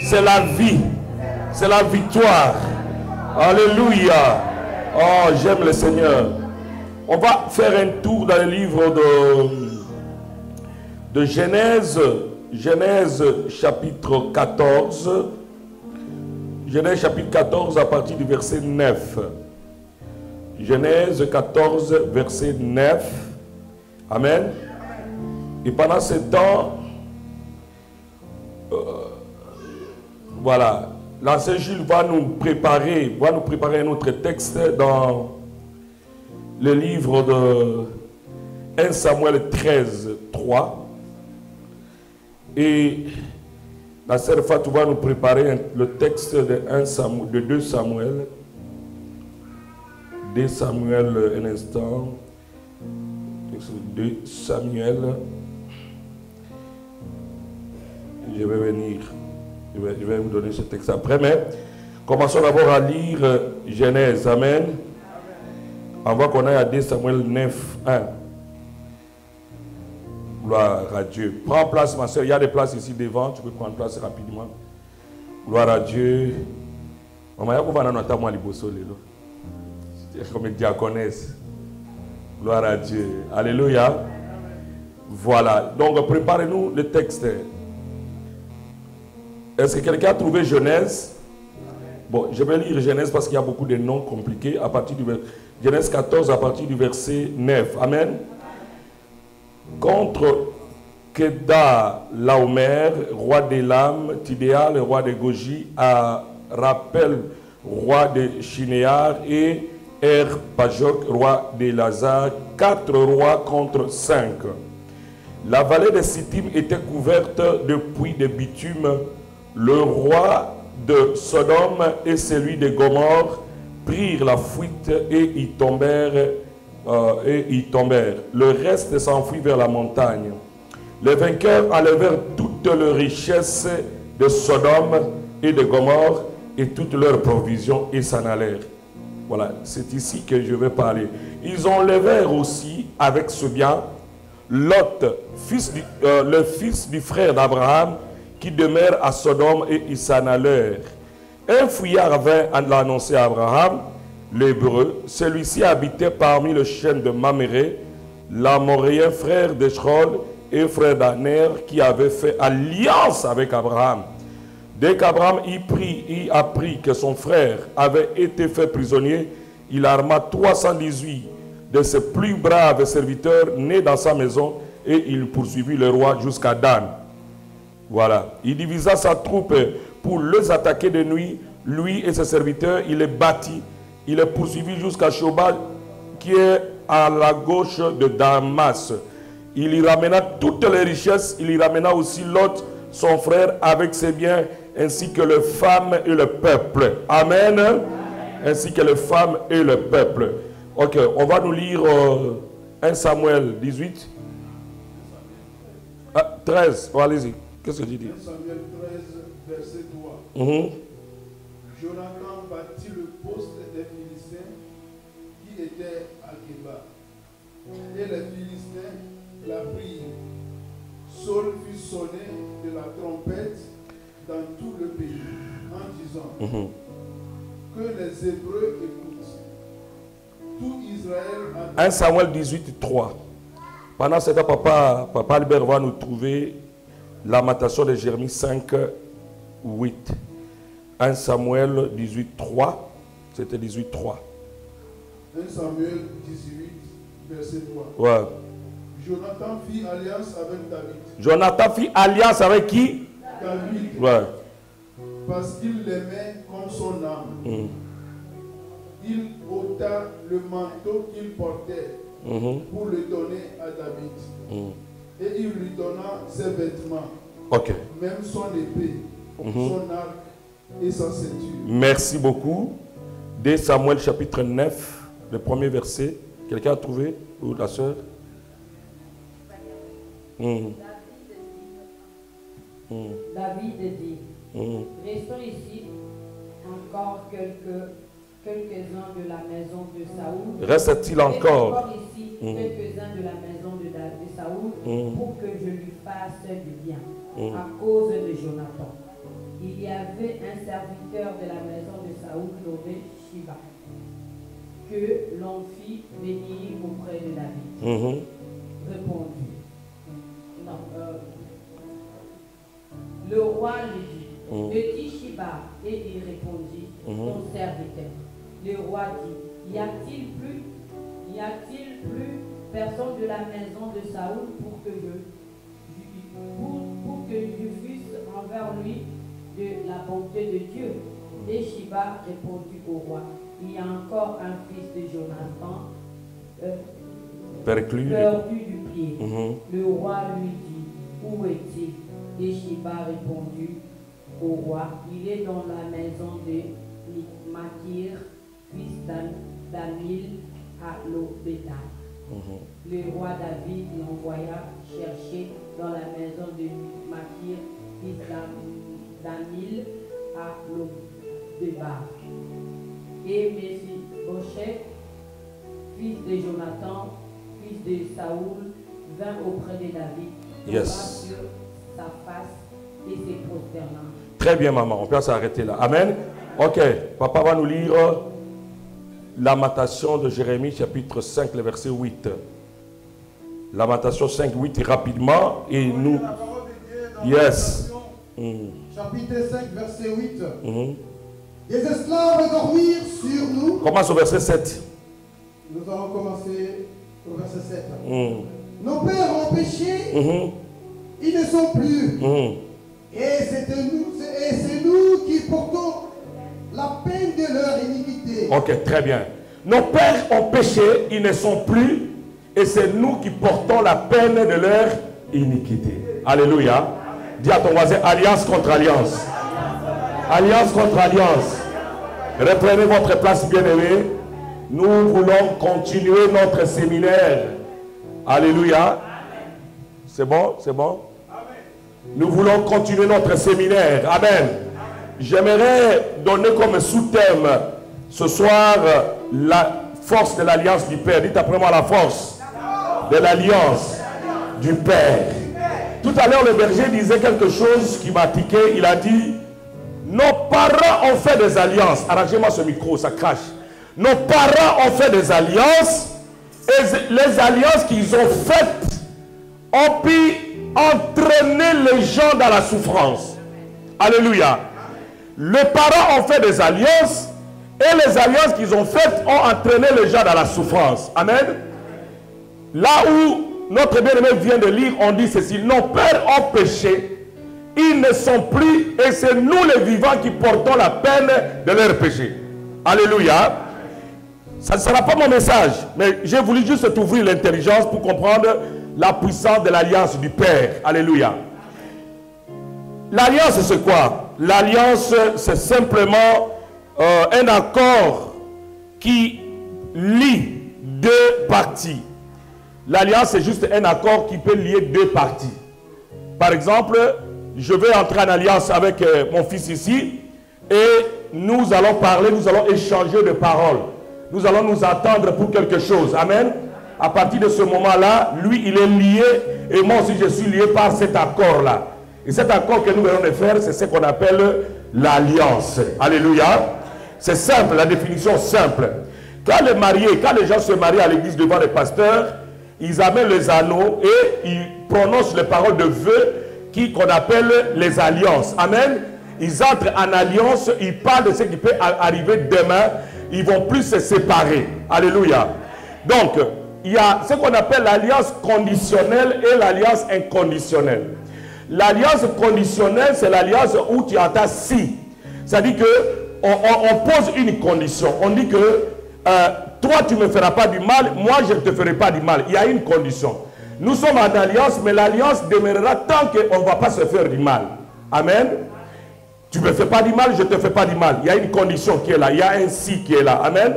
c'est la vie, c'est la victoire. Alléluia. Oh, j'aime le Seigneur. On va faire un tour dans le livre de Genèse. Genèse chapitre 14. Genèse chapitre 14 à partir du verset 9. Genèse 14 verset 9. Amen. Et pendant ce temps, voilà, l'ancien Jules va nous préparer un autre texte dans le livre de 1 Samuel 13, 3. Et la sœur Fatou va nous préparer le texte de 2 Samuel. 2 Samuel, un instant. 2 Samuel. Je vais venir. Je vais vous donner ce texte après. Mais commençons d'abord à lire Genèse. Amen. Avant qu'on aille à 2 Samuel 9, 1. Gloire à Dieu. Prends place, ma soeur. Il y a des places ici devant. Tu peux prendre place rapidement. Gloire à Dieu. Maman, il y a notamment les bossos. C'est comme une diaconesse. Gloire à Dieu. Alléluia. Voilà. Donc, préparez-nous le texte. Est-ce que quelqu'un a trouvé Genèse? Bon, je vais lire Genèse parce qu'il y a beaucoup de noms compliqués à partir du Genèse 14 à partir du verset 9. Amen. Contre Kedar Laomer, roi d'Élam, Tidéa, le roi de Goji, à Rappel, roi de Shinéar, et Pajok, roi d'Elazar, 4 rois contre 5. La vallée de Sittim était couverte de puits de bitume. Le roi de Sodome et celui de Gomorrhe prirent la fuite et y tombèrent. Le reste s'enfuit vers la montagne. Les vainqueurs enlevèrent toutes les richesses de Sodome et de Gomorrhe et toutes leurs provisions et s'en allèrent. Voilà, c'est ici que je vais parler. Ils enlevèrent aussi avec ce bien Lot, le fils du frère d'Abraham, qui demeure à Sodome, et ils s'en allèrent. Un fouillard vint l'annoncer à Abraham, l'Hébreu. Celui-ci habitait parmi les chênes de Maméré, l'Amoréen, frère d'Échrol et frère d'Aner, qui avait fait alliance avec Abraham. Dès qu'Abraham y apprit que son frère avait été fait prisonnier, il arma 318 de ses plus braves serviteurs nés dans sa maison, et il poursuivit le roi jusqu'à Dan. Voilà. Il divisa sa troupe pour les attaquer de nuit. Lui et ses serviteurs, il les battit. Il les poursuivit jusqu'à Shobal, qui est à la gauche de Damas. Il y ramena toutes les richesses. Il y ramena aussi Lot, son frère, avec ses biens, ainsi que les femmes et le peuple. Amen. Amen. Ainsi que les femmes et le peuple. Ok, on va nous lire 1 Samuel 18. 13, oh, allez-y. Qu'est-ce que tu dis? 1 Samuel 13, verset 3. Jonathan bâtit le poste des Philistins qui était à Géba. Et les Philistins la prirent. Saul fut sonné de la trompette dans tout le pays en disant que les Hébreux écoutent. Tout Israël a... 1 Samuel 18, 3. Pendant ce temps, Papa Albert va nous trouver Lamentation de Jérémie 5, 8. 1 Samuel 18, 3. C'était 18, 3. 1 Samuel 18, verset 3. Ouais. Jonathan fit alliance avec David. Jonathan fit alliance avec qui? David. Ouais. Parce qu'il l'aimait comme son âme. Il ôta le manteau qu'il portait pour le donner à David. Et il lui donna ses vêtements, même son épée, son arc et sa ceinture. Merci beaucoup. 2 Samuel chapitre 9, le premier verset. Quelqu'un a trouvé? Ou la sœur? David dit, restons ici encore quelques-uns de la maison de Saoul. Reste-t-il encore ici quelques-uns de la maison de Saoul pour que je lui fasse du bien à cause de Jonathan. il y avait un serviteur de la maison de Saoul nommé Shiba, que l'on fit venir auprès de David. Répondit. Non, le roi lui dit, ne dis Shiba, et il répondit, ton serviteur. Le roi dit, y a-t-il plus personne de la maison de Saoul pour que je fusse envers lui de la bonté de Dieu? Et Shiba répondit au roi, il y a encore un fils de Jonathan perdu du pied. Le roi lui dit, où est-il? Et Shiba répondit au roi, il est dans la maison de Makir, fils d'Amil, à Lobétal. Le roi David l'envoya chercher dans la maison de Makir, fils d'Amil, à Lobétal. Et Méphibosheth, fils de Jonathan, fils de Saoul, vint auprès de David, tomba sur sa face et se prosterna. Très bien, maman, on peut s'arrêter là. Amen. Ok, papa va nous lire Lamentation de Jérémie, chapitre 5, le verset 8. Lamentation 5, 8, rapidement. Et nous. La parole de Dieu dans Yes. Chapitre 5, verset 8. Les esclaves dormirent sur nous. Commence au verset 7. Nous allons commencer au verset 7. Nos pères ont péché, ils ne sont plus. Et c'est nous qui portons la peine de leur iniquité. Ok, très bien. Nos pères ont péché, ils ne sont plus, et c'est nous qui portons la peine de leur iniquité. Alléluia. Dis à ton voisin, alliance contre alliance. Alliance contre alliance. Reprenez votre place, bien-aimés. Nous voulons continuer notre séminaire. Alléluia. C'est bon? C'est bon? Nous voulons continuer notre séminaire. Amen. J'aimerais donner comme sous-thème ce soir la force de l'alliance du Père. Dites après moi, la force de l'alliance du Père. Tout à l'heure, le berger disait quelque chose qui m'a tiqué. Il a dit, nos parents ont fait des alliances. Arrangez-moi ce micro, ça crache. Nos parents ont fait des alliances. Et les alliances qu'ils ont faites ont pu entraîner les gens dans la souffrance. Alléluia. Les parents ont fait des alliances et les alliances qu'ils ont faites ont entraîné les gens dans la souffrance. Amen. Là où notre bien-aimé vient de lire, on dit ceci, nos pères ont péché, ils ne sont plus, et c'est nous les vivants qui portons la peine de leur péché. Alléluia. Ça ne sera pas mon message, mais j'ai voulu juste t'ouvrir l'intelligence pour comprendre la puissance de l'alliance du Père. Alléluia. L'alliance, c'est quoi? L'alliance, c'est simplement un accord qui lie deux parties. L'alliance, c'est juste un accord qui peut lier deux parties. Par exemple, je vais entrer en alliance avec mon fils ici et nous allons parler, nous allons échanger de paroles. Nous allons nous attendre pour quelque chose. Amen. À partir de ce moment-là, lui, il est lié et moi aussi, je suis lié par cet accord-là. Et cet accord que nous venons de faire, c'est ce qu'on appelle l'alliance. Alléluia. C'est simple, la définition simple. Quand les gens se marient à l'église devant les pasteurs, ils amènent les anneaux et ils prononcent les paroles de vœux qu'on appelle les alliances. Amen. Ils entrent en alliance, ils parlent de ce qui peut arriver demain. Ils vont plus se séparer. Alléluia. Donc, il y a ce qu'on appelle l'alliance conditionnelle et l'alliance inconditionnelle. L'alliance conditionnelle, c'est l'alliance où tu entends si. C'est-à-dire qu'on pose une condition. On dit que toi, tu ne me feras pas du mal, moi, je ne te ferai pas du mal. Il y a une condition. Nous sommes en alliance, mais l'alliance demeurera tant qu'on ne va pas se faire du mal. Amen. Tu ne me fais pas du mal, je ne te fais pas du mal. Il y a une condition qui est là. Il y a un si qui est là. Amen.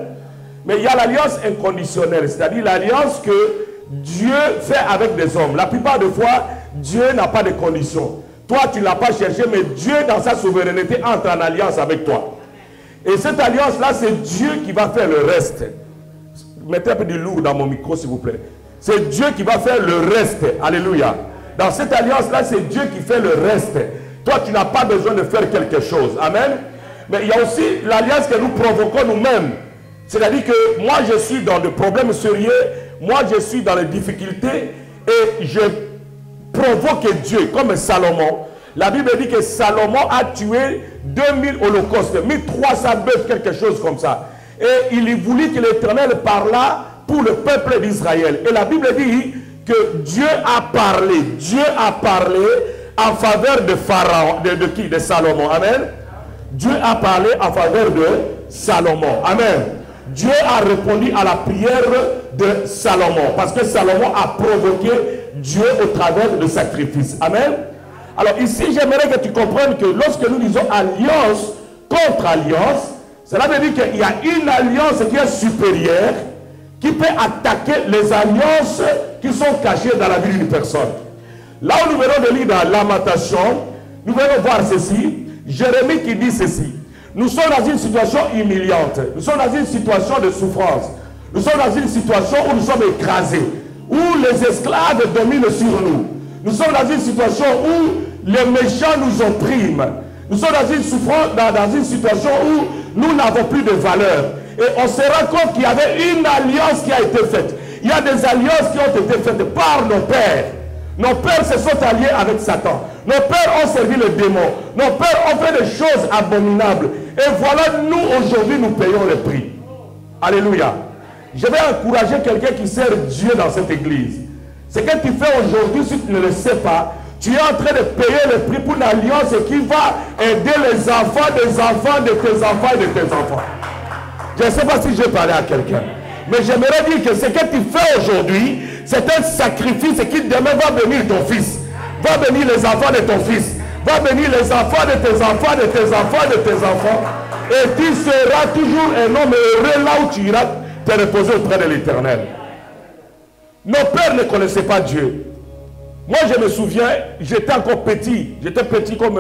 Mais il y a l'alliance inconditionnelle, c'est-à-dire l'alliance que Dieu fait avec des hommes. La plupart des fois, Dieu n'a pas de conditions. Toi, tu ne l'as pas cherché, mais Dieu, dans sa souveraineté, entre en alliance avec toi. Et cette alliance-là, c'est Dieu qui va faire le reste. Mettez un peu de lourd dans mon micro, s'il vous plaît. C'est Dieu qui va faire le reste. Alléluia. Dans cette alliance-là, c'est Dieu qui fait le reste. toi tu n'as pas besoin de faire quelque chose. Amen. Mais il y a aussi l'alliance que nous provoquons nous-mêmes. C'est-à-dire que moi je suis dans des problèmes sérieux, moi je suis dans les difficultés et je provoque Dieu comme Salomon. La Bible dit que Salomon a tué 2000 holocaustes, 1300 bœufs, quelque chose comme ça. Et il voulut que l'Éternel parlât pour le peuple d'Israël. Et la Bible dit que Dieu a parlé en faveur de Pharaon, de qui? De Salomon. Amen. Dieu a parlé en faveur de Salomon. Amen. Dieu a répondu à la prière de Salomon. Parce que Salomon a provoqué Dieu au travers de sacrifices. Amen. Alors ici, j'aimerais que tu comprennes que lorsque nous disons alliance contre alliance, cela veut dire qu'il y a une alliance qui est supérieure, qui peut attaquer les alliances qui sont cachées dans la vie d'une personne. Là où nous venons de lire dans Lamentation, nous venons voir ceci. Jérémie qui dit ceci. Nous sommes dans une situation humiliante. Nous sommes dans une situation de souffrance. Nous sommes dans une situation où nous sommes écrasés. Où les esclaves dominent sur nous. Nous sommes dans une situation où les méchants nous oppriment. Nous sommes dans une souffrance, dans une situation où nous n'avons plus de valeur. Et on se rend compte qu'il y avait une alliance qui a été faite. Il y a des alliances qui ont été faites par nos pères. Nos pères se sont alliés avec Satan. Nos pères ont servi le démon. Nos pères ont fait des choses abominables. Et voilà, nous, aujourd'hui, nous payons le prix. Alléluia. Je vais encourager quelqu'un qui sert Dieu dans cette église. Ce que tu fais aujourd'hui, si tu ne le sais pas, tu es en train de payer le prix pour une alliance qui va aider les enfants des enfants de tes enfants et de tes enfants. Je ne sais pas si je parlais à quelqu'un. Mais j'aimerais dire que ce que tu fais aujourd'hui, c'est un sacrifice qui demain va bénir ton fils. Va bénir les enfants de ton fils. Va bénir les enfants de tes enfants, de tes enfants, de tes enfants. Et tu seras toujours un homme heureux là où tu iras te reposer auprès de l'Éternel. Nos pères ne connaissaient pas Dieu. Moi, je me souviens, j'étais encore petit. J'étais petit comme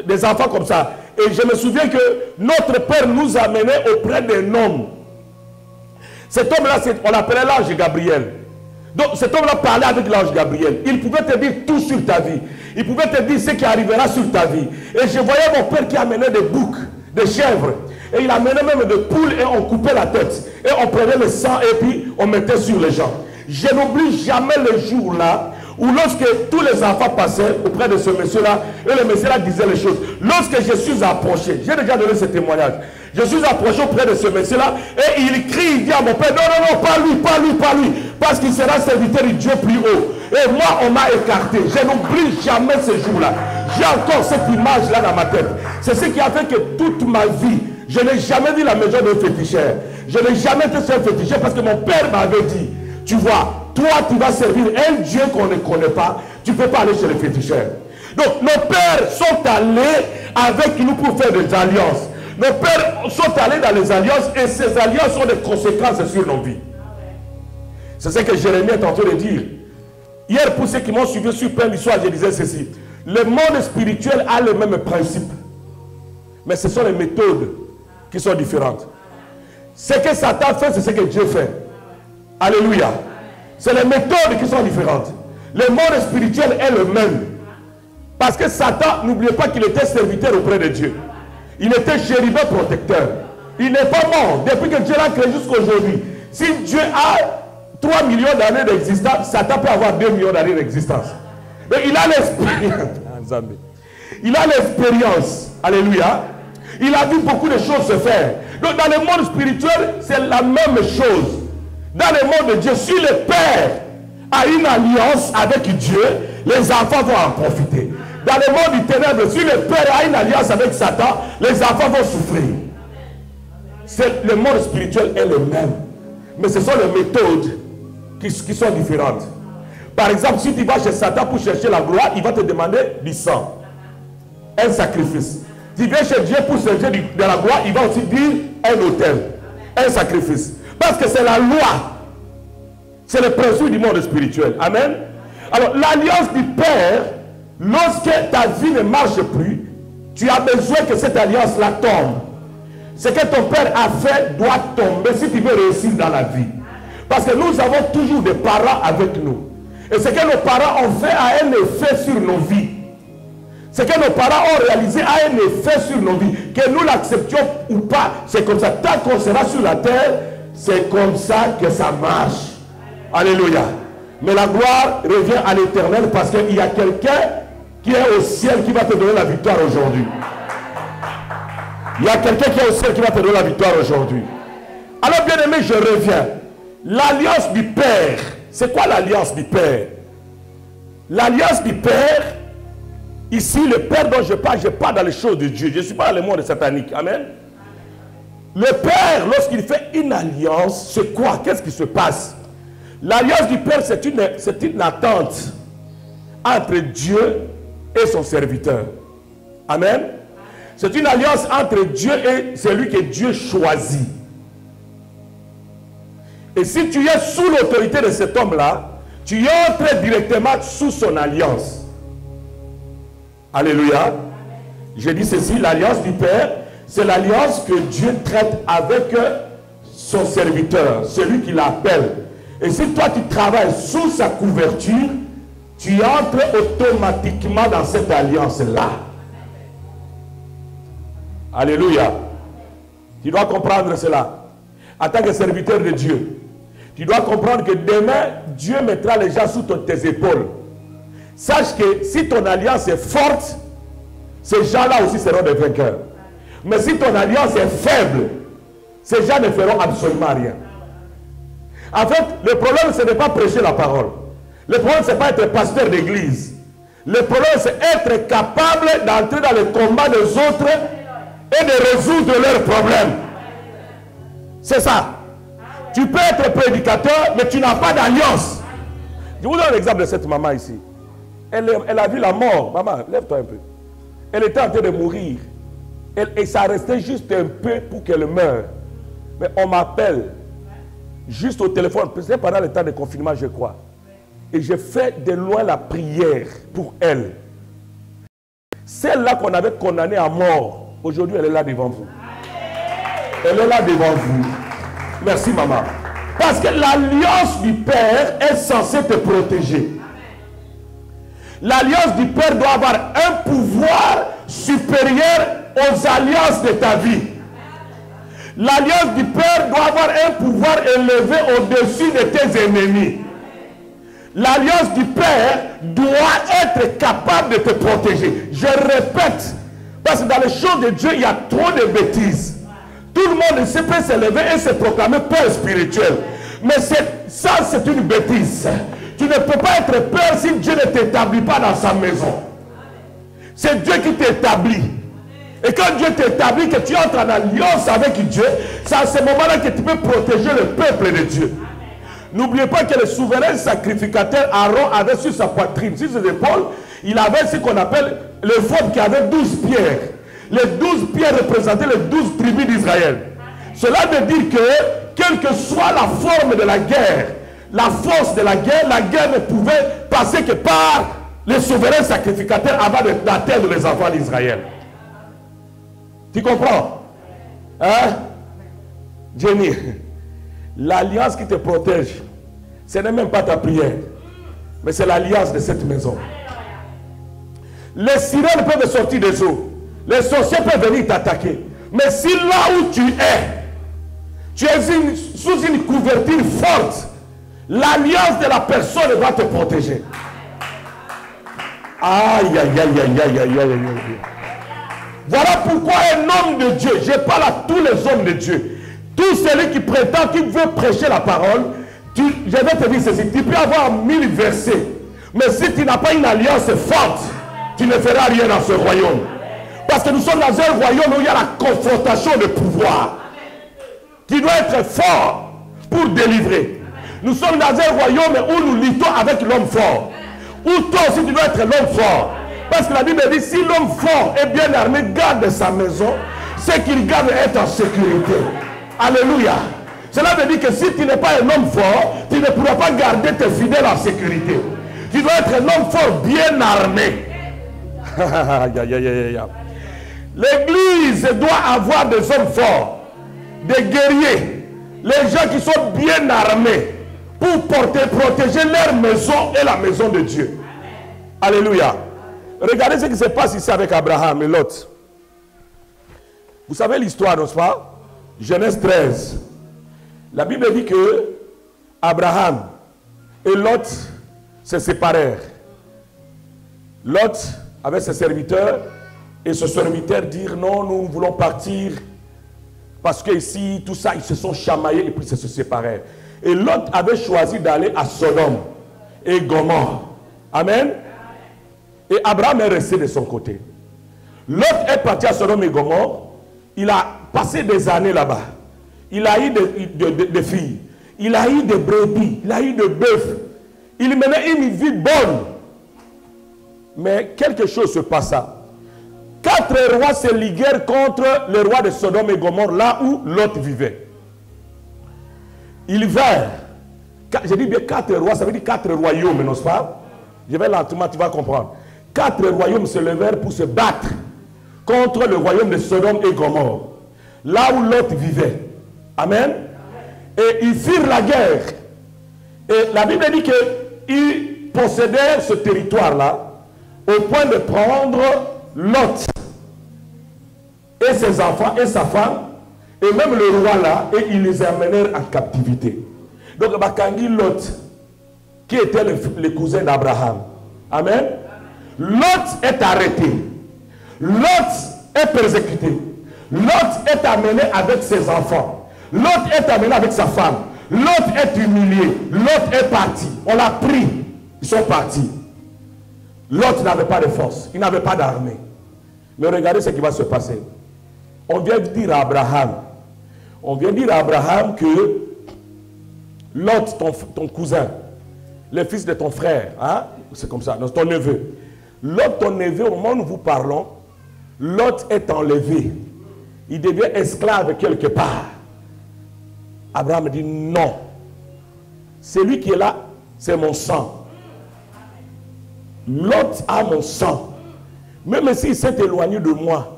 des enfants comme ça. Et je me souviens que notre père nous amenait auprès d'un homme. Cet homme-là, on l'appelait l'ange Gabriel. Donc cet homme-là parlait avec l'ange Gabriel. Il pouvait te dire tout sur ta vie. Il pouvait te dire ce qui arrivera sur ta vie. Et je voyais mon père qui amenait des boucs, des chèvres. Et il amenait même des poules et on coupait la tête. Et on prenait le sang et puis on mettait sur les gens. Je n'oublie jamais le jour-là où lorsque tous les enfants passaient auprès de ce monsieur-là, et le monsieur-là disait les choses. Lorsque je suis approché, j'ai déjà donné ce témoignage, je suis approché auprès de ce monsieur-là, et il crie, il dit à mon père, non, non, non, pas lui, pas lui, pas lui, parce qu'il sera serviteur du Dieu plus haut. Et moi, on m'a écarté. Je n'oublie jamais ce jour-là. J'ai encore cette image-là dans ma tête. C'est ce qui a fait que toute ma vie, je n'ai jamais vu la maison d'un féticheur. Je n'ai jamais été sur un féticheur parce que mon père m'avait dit, tu vois, toi, tu vas servir un Dieu qu'on ne connaît pas. Tu ne peux pas aller chez les féticheurs. Donc, nos pères sont allés avec nous pour faire des alliances. Nos pères sont allés dans les alliances et ces alliances ont des conséquences sur nos vies. C'est ce que Jérémie est en train de dire. Hier, pour ceux qui m'ont suivi sur plein d'histoires, je disais ceci. Le monde spirituel a le même principe. Mais ce sont les méthodes qui sont différentes. Ce que Satan fait, c'est ce que Dieu fait. Alléluia. C'est les méthodes qui sont différentes. Le monde spirituel est le même. Parce que Satan, n'oubliez pas qu'il était serviteur auprès de Dieu. Il était chérubin protecteur. Il n'est pas mort. Depuis que Dieu l'a créé jusqu'à aujourd'hui. Si Dieu a 3 millions d'années d'existence, Satan peut avoir 2 millions d'années d'existence. Mais il a l'expérience. Il a l'expérience. Alléluia. Il a vu beaucoup de choses se faire. Donc dans le monde spirituel, c'est la même chose. Dans le monde de Dieu, si le Père a une alliance avec Dieu, les enfants vont en profiter. Dans le monde du ténèbre, si le Père a une alliance avec Satan, les enfants vont souffrir. Le monde spirituel est le même. Mais ce sont les méthodes qui sont différentes. Par exemple, si tu vas chez Satan pour chercher la gloire, il va te demander du sang. Un sacrifice. Si tu viens chez Dieu pour chercher de la gloire, il va aussi dire un autel. Un sacrifice. Parce que c'est la loi. C'est le principe du monde spirituel. Amen. Alors, l'alliance du Père, lorsque ta vie ne marche plus, tu as besoin que cette alliance-là tombe. Ce que ton Père a fait doit tomber si tu veux réussir dans la vie. Parce que nous avons toujours des parents avec nous. Et ce que nos parents ont fait a un effet sur nos vies. Ce que nos parents ont réalisé a un effet sur nos vies. Que nous l'acceptions ou pas, c'est comme ça. Tant qu'on sera sur la terre, c'est comme ça que ça marche. Alléluia. Mais la gloire revient à l'Éternel parce qu'il y a quelqu'un qui est au ciel qui va te donner la victoire aujourd'hui. Il y a quelqu'un qui est au ciel qui va te donner la victoire aujourd'hui. Alors bien aimé, je reviens. L'alliance du Père. C'est quoi l'alliance du Père? L'alliance du Père, ici le Père dont je parle dans les choses de Dieu. Je ne suis pas dans le monde satanique. Amen. Le Père, lorsqu'il fait une alliance, c'est quoi? Qu'est-ce qui se passe? L'alliance du Père, c'est une attente entre Dieu et son serviteur. Amen. C'est une alliance entre Dieu et celui que Dieu choisit. Et si tu es sous l'autorité de cet homme-là, tu entres directement sous son alliance. Alléluia. Je dis ceci, l'alliance du Père, c'est l'alliance que Dieu traite avec son serviteur, celui qui l'appelle. Et si toi tu travailles sous sa couverture, tu entres automatiquement dans cette alliance-là. Alléluia. Tu dois comprendre cela. En tant que serviteur de Dieu, tu dois comprendre que demain, Dieu mettra les gens sous tes épaules. Sache que si ton alliance est forte, ces gens-là aussi seront des vainqueurs. Mais si ton alliance est faible, ces gens ne feront absolument rien. En fait, le problème, ce n'est pas prêcher la parole. Le problème, ce n'est pas être pasteur d'église. Le problème, c'est être capable d'entrer dans le combat des autres et de résoudre leurs problèmes. C'est ça. Tu peux être prédicateur, mais tu n'as pas d'alliance. Je vous donne l'exemple de cette maman ici. Elle a vu la mort. Maman, lève-toi un peu. Elle était en train de mourir. Et ça restait juste un peu pour qu'elle meure. Mais on m'appelle juste au téléphone, peut-être pendant le temps de confinement, je crois. Et je fais de loin la prière pour elle. Celle-là qu'on avait condamnée à mort, aujourd'hui elle est là devant vous. Elle est là devant vous. Merci maman. Parce que l'alliance du Père est censée te protéger. L'alliance du Père doit avoir un pouvoir supérieur aux alliances de ta vie. L'alliance du Père doit avoir un pouvoir élevé au-dessus de tes ennemis. L'alliance du Père doit être capable de te protéger. Je répète, parce que dans les choses de Dieu, il y a trop de bêtises. Tout le monde peut s'élever et se proclamer père spirituel. Mais ça, c'est une bêtise. Tu ne peux pas être père si Dieu ne t'établit pas dans sa maison. C'est Dieu qui t'établit. Et quand Dieu t'établit, que tu entres en alliance avec Dieu, c'est à ce moment-là que tu peux protéger le peuple de Dieu. N'oubliez pas que le souverain sacrificateur Aaron avait sur sa poitrine, sur ses épaules, il avait ce qu'on appelle le phode qui avait 12 pierres. Les 12 pierres représentaient les 12 tribus d'Israël. Cela veut dire que, quelle que soit la forme de la guerre, la force de la guerre ne pouvait passer que par les souverains sacrificateurs avant d'atteindre les enfants d'Israël. Tu comprends? Hein? Jenny, l'alliance qui te protège, ce n'est même pas ta prière, mais c'est l'alliance de cette maison. Les sirènes peuvent sortir des eaux, les sorciers peuvent venir t'attaquer, mais si là où tu es sous une couverture forte, l'alliance de la personne va te protéger. Aïe, aïe, aïe, aïe, aïe, aïe, aïe, aïe. Voilà pourquoi un homme de Dieu, je parle à tous les hommes de Dieu, tout celui qui prétend qu'il veut prêcher la parole, je vais te dire ceci, tu peux avoir 1000 versets, mais si tu n'as pas une alliance forte, tu ne feras rien dans ce royaume. Parce que nous sommes dans un royaume où il y a la confrontation de pouvoir. Tu dois être fort pour délivrer. Nous sommes dans un royaume où nous luttons avec l'homme fort. Où toi aussi tu dois être l'homme fort. Parce que la Bible dit, si l'homme fort et bien armé garde sa maison, ce qu'il garde est en sécurité. Alléluia. Cela veut dire que si tu n'es pas un homme fort, tu ne pourras pas garder tes fidèles en sécurité. Tu dois être un homme fort, bien armé. L'église doit avoir des hommes forts, des guerriers, les gens qui sont bien armés pour protéger leur maison et la maison de Dieu. Alléluia. Regardez ce qui se passe ici avec Abraham et Lot. Vous savez l'histoire, n'est-ce pas? Genèse 13. La Bible dit que Abraham et Lot se séparèrent. Lot avec ses serviteurs et ses serviteurs dirent non, nous voulons partir parce que ici, tout ça, ils se sont chamaillés et puis ils se séparèrent. Et Lot avait choisi d'aller à Sodome et Gomorrhe. Amen. Et Abraham est resté de son côté. Lot est parti à Sodome et Gomorrhe. Il a passé des années là-bas. Il a eu des filles. Il a eu des brebis. Il a eu des bœufs. Il menait une vie bonne. Mais quelque chose se passa. 4 rois se liguèrent contre le roi de Sodome et Gomorrhe, là où Lot vivait. Ils vinrent. Je dis bien 4 rois, ça veut dire 4 royaumes, n'est-ce pas? Je vais lentement, tu vas comprendre. 4 royaumes se levèrent pour se battre contre le royaume de Sodome et Gomorrhe, là où Lot vivait. Amen. Et ils firent la guerre. Et la Bible dit qu'ils possédèrent ce territoire-là au point de prendre Lot et ses enfants et sa femme et même le roi là, et ils les amenèrent en captivité. Donc Bakangi Lot, qui était le cousin d'Abraham. Amen. Lot est arrêté. Lot est persécuté. Lot est amené avec ses enfants. Lot est amené avec sa femme. Lot est humilié. Lot est parti. On l'a pris. Ils sont partis. Lot n'avait pas de force. Il n'avait pas d'armée. Mais regardez ce qui va se passer. On vient dire à Abraham. On vient dire à Abraham que Lot, ton cousin, le fils de ton frère, hein? C'est comme ça, ton neveu. Lot, ton neveu, au moment où nous vous parlons, Lot est enlevé. Il devient esclave quelque part. Abraham dit non. Celui qui est là, c'est mon sang. Lot a mon sang. Même s'il s'est éloigné de moi,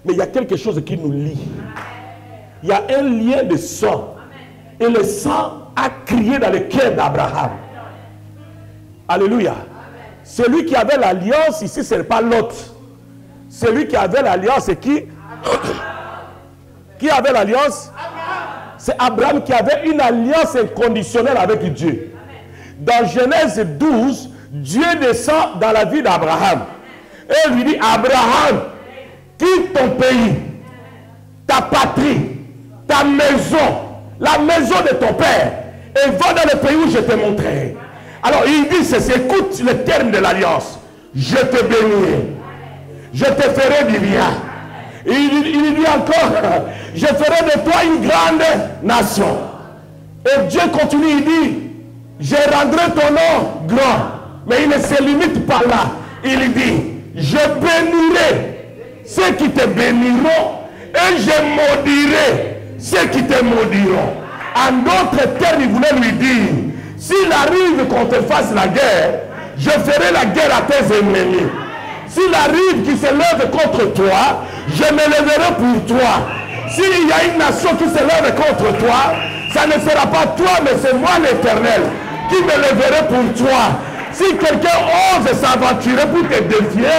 mais il y a quelque chose qui nous lie. Il y a un lien de sang. Et le sang a crié dans le cœur d'Abraham. Alléluia. Celui qui avait l'alliance ici, ce n'est pas Lot. Celui qui avait l'alliance, c'est qui? Qui avait l'alliance? C'est Abraham qui avait une alliance inconditionnelle avec Dieu. Dans Genèse 12, Dieu descend dans la vie d'Abraham. Et lui dit, Abraham, quitte ton pays, ta patrie, ta maison, la maison de ton père, et va dans le pays où je te montrerai. Alors il dit ceci, écoute le terme de l'alliance. Je te bénirai. Je te ferai du bien. Et il dit encore, je ferai de toi une grande nation. Et Dieu continue, il dit, je rendrai ton nom grand. Mais il ne se limite pas là. Il dit, je bénirai ceux qui te béniront et je maudirai ceux qui te maudiront. En d'autres termes, il voulait lui dire, s'il arrive qu'on te fasse la guerre, je ferai la guerre à tes ennemis. S'il arrive qu'il se lève contre toi, je me lèverai pour toi. S'il y a une nation qui se lève contre toi, ça ne sera pas toi, mais c'est moi l'Éternel qui me lèverai pour toi. Si quelqu'un ose s'aventurer pour te défier,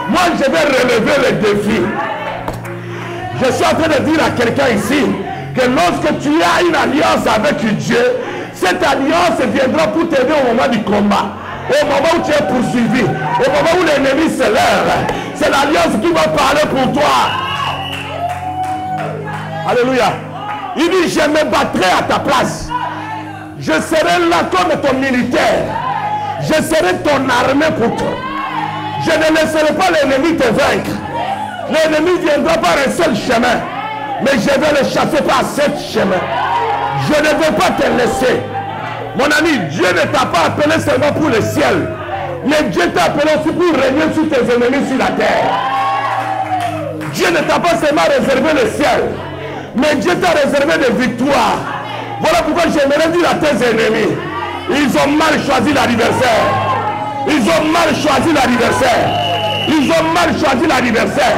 moi je vais relever le défi. Je suis en train de dire à quelqu'un ici que lorsque tu as une alliance avec Dieu, cette alliance viendra pour t'aider au moment du combat. Au moment où tu es poursuivi, au moment où l'ennemi se lève, c'est l'alliance qui va parler pour toi. Alléluia. Il dit, je me battrai à ta place. Je serai là comme ton militaire. Je serai ton armée pour toi. Je ne laisserai pas l'ennemi te vaincre. L'ennemi viendra par un seul chemin. Mais je vais le chasser par 7 chemins. Je ne veux pas te laisser. Mon ami, Dieu ne t'a pas appelé seulement pour le ciel. Mais Dieu t'a appelé aussi pour régner sur tes ennemis sur la terre. Dieu ne t'a pas seulement réservé le ciel. Mais Dieu t'a réservé des victoires. Voilà pourquoi j'aimerais dire à tes ennemis, ils ont mal choisi l'adversaire. Ils ont mal choisi l'adversaire. Ils ont mal choisi l'adversaire.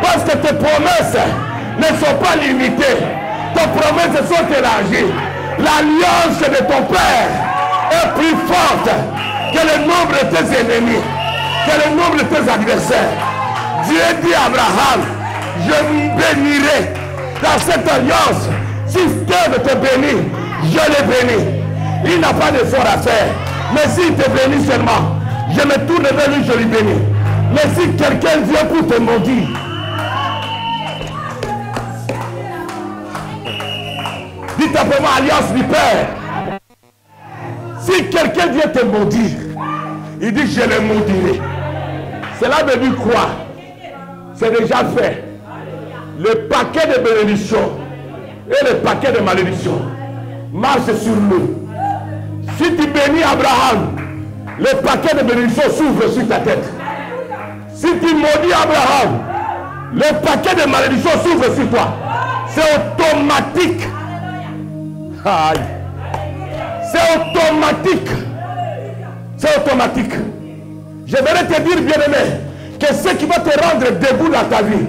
Parce que tes promesses ne sont pas limitées. Tes promesses sont élargies. L'alliance de ton père est plus forte que le nombre de tes ennemis. Quel est le nombre de tes adversaires? Dieu dit à Abraham, je vous bénirai dans cette alliance. Si Dieu veut te bénir, je le bénis. Il n'a pas d'effort à faire. Mais s'il te bénit seulement, je me tourne vers lui, je lui bénis. Mais si quelqu'un vient pour te maudire, dites simplement alliance du Père. Si quelqu'un vient te maudire, il dit je le maudirai. Cela veut dire quoi? C'est déjà fait. Le paquet de bénédictions et le paquet de malédictions marche sur nous. Si tu bénis Abraham, le paquet de bénédictions s'ouvre sur ta tête. Si tu maudis Abraham, le paquet de malédictions s'ouvre sur toi. C'est automatique. Aïe. C'est automatique. C'est automatique. Je vais te dire, bien-aimé, que ce qui va te rendre debout dans ta vie,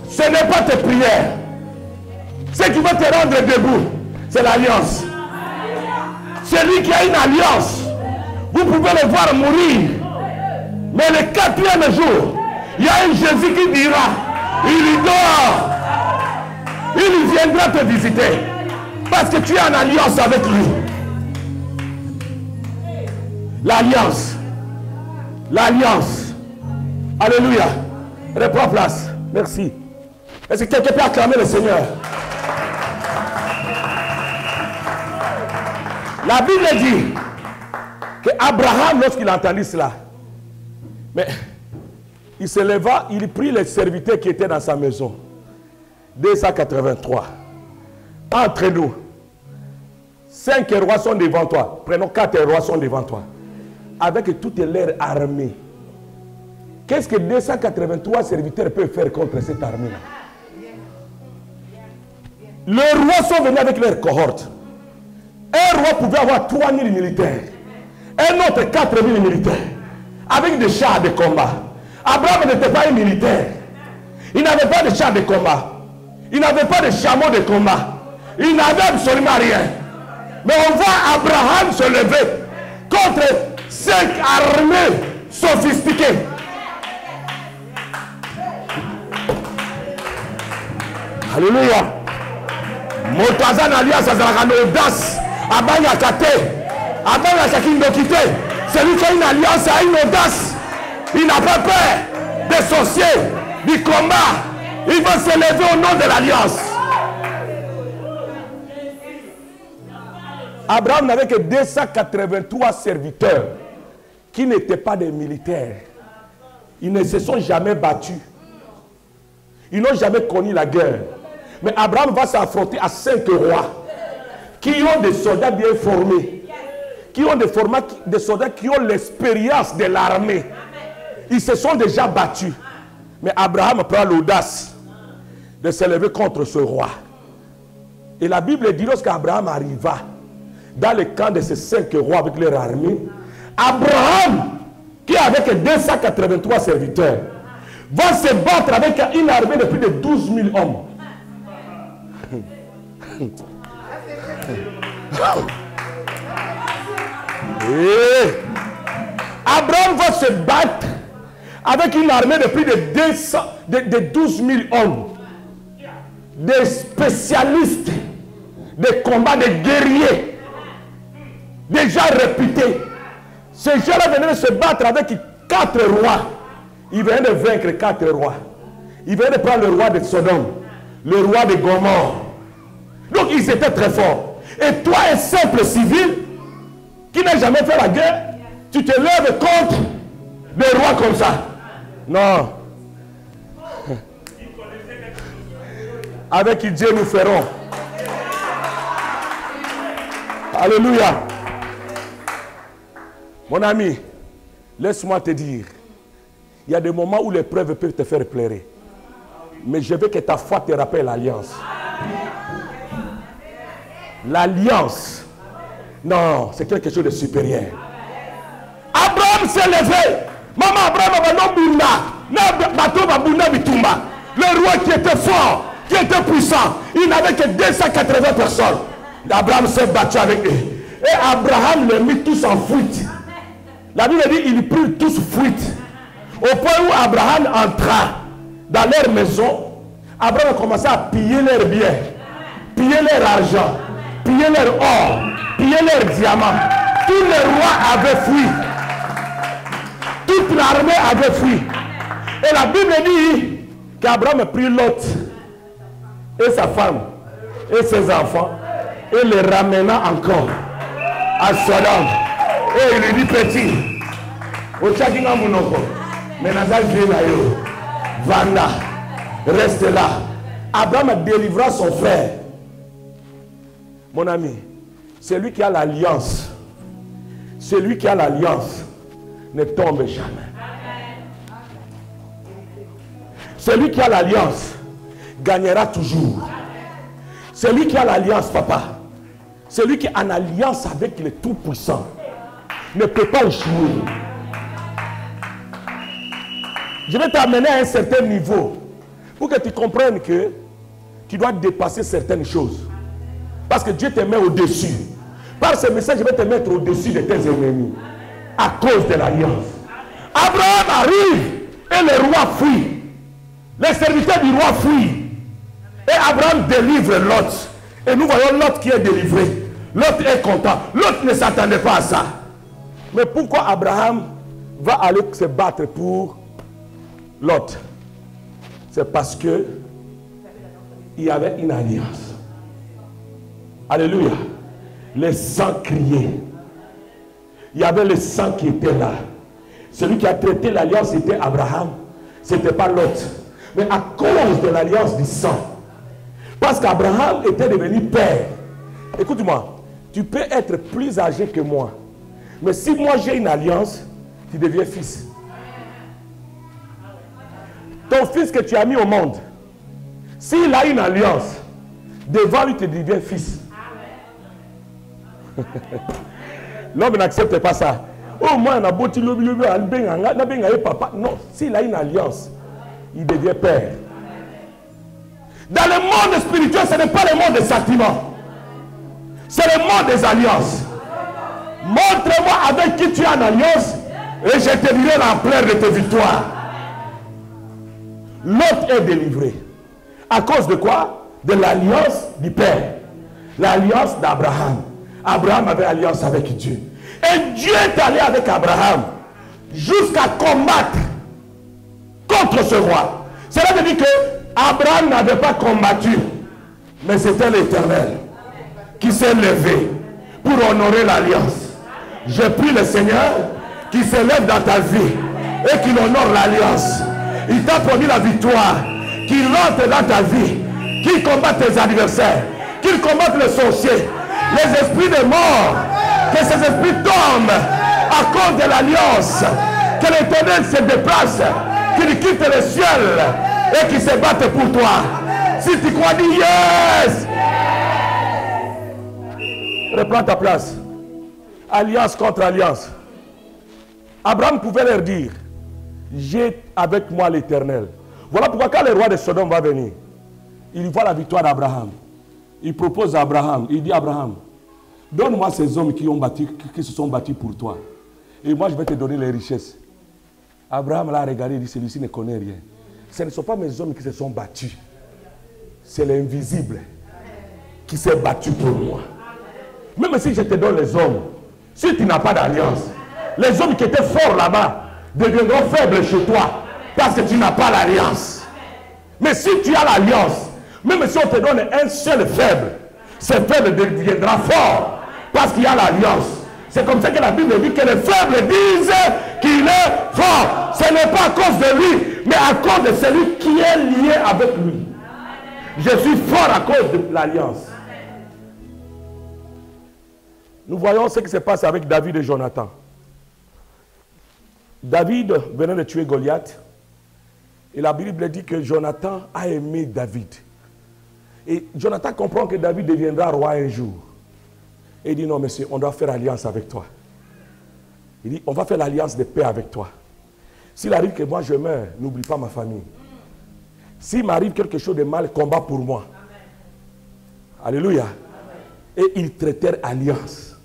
ce n'est pas tes prières. Ce qui va te rendre debout, c'est l'alliance. Celui qui a une alliance, vous pouvez le voir mourir. Mais le quatrième jour, il y a un Jésus qui dira, il dort. Il viendra te visiter. Parce que tu es en alliance avec lui. L'alliance. L'alliance. Alléluia. Reprends place. Merci. Est-ce que quelqu'un peut acclamer le Seigneur? La Bible dit que Abraham, lorsqu'il a entendu cela, mais il se leva, il prit les serviteurs qui étaient dans sa maison. 283. Entre nous, 5 rois sont devant toi. Prenons 4 rois sont devant toi. Avec toute leur armée. Qu'est-ce que 283 serviteurs peuvent faire contre cette armée-là? Les rois sont venus avec leur cohorte. Un roi pouvait avoir 3000 militaires. Un autre 4000 militaires. Avec des chars de combat. Abraham n'était pas un militaire. Il n'avait pas de chars de combat. Il n'avait pas de chameaux de combat. Il n'avait absolument rien. Mais on voit Abraham se lever contre 5 armées sophistiquées. Alléluia. Motazan alias Azaragano audace. Abanya Kate. Abanya Sakindokite. Celui qui a une alliance a une audace. Il n'a pas peur des sorciers, du combat. Il va se lever au nom de l'alliance. Abraham n'avait que 283 serviteurs qui n'étaient pas des militaires. Ils ne se sont jamais battus. Ils n'ont jamais connu la guerre. Mais Abraham va s'affronter à 5 rois qui ont des soldats bien formés, qui ont des soldats qui ont l'expérience de l'armée. Ils se sont déjà battus. Mais Abraham prend l'audace de se lever contre ce roi. Et la Bible dit lorsqu'Abraham arriva dans le camp de ces 5 rois avec leur armée, Abraham, qui avait que 283 serviteurs, va se battre avec une armée de plus de 12 000 hommes. Et Abraham va se battre avec une armée de plus de 12 000 hommes. Des spécialistes de combat, des guerriers déjà réputés. Ces gens-là venaient se battre avec 4 rois. Ils venaient de vaincre 4 rois. Ils venaient de prendre le roi de Sodome, le roi de Gomorrhe. Donc ils étaient très forts. Et toi, un simple civil qui n'a jamais fait la guerre, tu te lèves contre des rois comme ça. Non. Avec qui Dieu nous ferons. Alléluia. Mon ami, laisse-moi te dire, il y a des moments où les preuves peuvent te faire pleurer. Mais je veux que ta foi te rappelle l'alliance. L'alliance. Non, c'est quelque chose de supérieur. Abraham s'est levé. Maman Abraham le roi qui était fort, qui était puissant, il n'avait que 280 personnes. Abraham s'est battu avec eux. Et Abraham les mit tous en fuite. La Bible dit il prit tous fuite. Au point où Abraham entra dans leur maison, Abraham a commencé à piller leurs biens, piller leur argent, piller leur or, piller leurs diamants. Tous les rois avaient fui. Toute l'armée avait fui. Et la Bible dit qu'Abraham a pris Lot et sa femme et ses enfants et les ramena encore à Sodome. Et il lui dit petit, au Tchakinga Mounoko, mais Nazal Grénayo, Vanda, reste là. Abraham a délivré son frère. Mon ami, c'est lui qui a l'alliance. Celui qui a l'alliance ne tombe jamais. Celui qui a l'alliance gagnera toujours. Celui qui a l'alliance, papa, celui qui est en alliance avec le Tout-Puissant ne peut pas échouer. Je vais t'amener à un certain niveau pour que tu comprennes que tu dois dépasser certaines choses. Parce que Dieu te met au-dessus. Par ce message, je vais te mettre au-dessus de tes ennemis. À cause de l'alliance. Abraham arrive et le roi fuit. Les serviteurs du roi fuient. Et Abraham délivre Lot. Et nous voyons Lot qui est délivré. Lot est content. Lot ne s'attendait pas à ça. Mais pourquoi Abraham va aller se battre pour Lot? C'est parce que il y avait une alliance. Alléluia. Les sangs criaient. Il y avait le sang qui était là. Celui qui a traité l'alliance, c'était Abraham. Ce n'était pas Lot. Mais à cause de l'alliance du sang. Parce qu'Abraham était devenu père. Écoute-moi. Tu peux être plus âgé que moi. Mais si moi j'ai une alliance, tu deviens fils. Ton fils que tu as mis au monde, s'il a une alliance, devant lui tu deviens fils. L'homme n'accepte pas ça. Oh, moi, on a beau papa. Non, s'il a une alliance, il devient père. Dans le monde spirituel, ce n'est pas le monde des sentiments. C'est le monde des alliances. Montre-moi avec qui tu es en alliance et je te dirai l'ampleur de tes victoires. L'autre est délivré. À cause de quoi? De l'alliance du Père. L'alliance d'Abraham. Abraham avait alliance avec Dieu. Et Dieu est allé avec Abraham jusqu'à combattre contre ce roi. Cela veut dire que Abraham n'avait pas combattu, mais c'était l'Éternel qui s'est levé pour honorer l'alliance. Je prie le Seigneur qui se lève dans ta vie et qu'il honore l'alliance. Il t'a promis la victoire, qu'il rentre dans ta vie, qu'il combatte tes adversaires, qu'il combatte les sorciers, les esprits de mort, que ces esprits tombent à cause de l'alliance, que l'Éternel se déplace, qu'il quitte le ciel et qu'il se batte pour toi. Si tu crois, dis yes. Reprends ta place. Alliance contre alliance. Abraham pouvait leur dire, j'ai avec moi l'Éternel. Voilà pourquoi quand le roi de Sodome va venir, il voit la victoire d'Abraham. Il propose à Abraham, il dit Abraham, donne-moi ces hommes qui se sont battus pour toi. Et moi je vais te donner les richesses. Abraham l'a regardé et dit, celui-ci ne connaît rien. Ce ne sont pas mes hommes qui se sont battus. C'est l'invisible qui s'est battu pour moi. Même si je te donne les hommes, si tu n'as pas d'alliance, les hommes qui étaient forts là-bas deviendront faibles chez toi parce que tu n'as pas l'alliance. Mais si tu as l'alliance, même si on te donne un seul faible, ce faible deviendra fort parce qu'il y a l'alliance. C'est comme ça que la Bible dit que les faibles disent qu'il est fort. Ce n'est pas à cause de lui, mais à cause de celui qui est lié avec lui. Je suis fort à cause de l'alliance. Nous voyons ce qui se passe avec David et Jonathan. David venait de tuer Goliath. Et la Bible dit que Jonathan a aimé David. Et Jonathan comprend que David deviendra roi un jour. Et il dit, non monsieur, on doit faire alliance avec toi. Il dit, on va faire l'alliance de paix avec toi. S'il arrive que moi je meurs, n'oublie pas ma famille. S'il m'arrive quelque chose de mal, combat pour moi. Amen. Alléluia. Amen. Et ils traitèrent alliance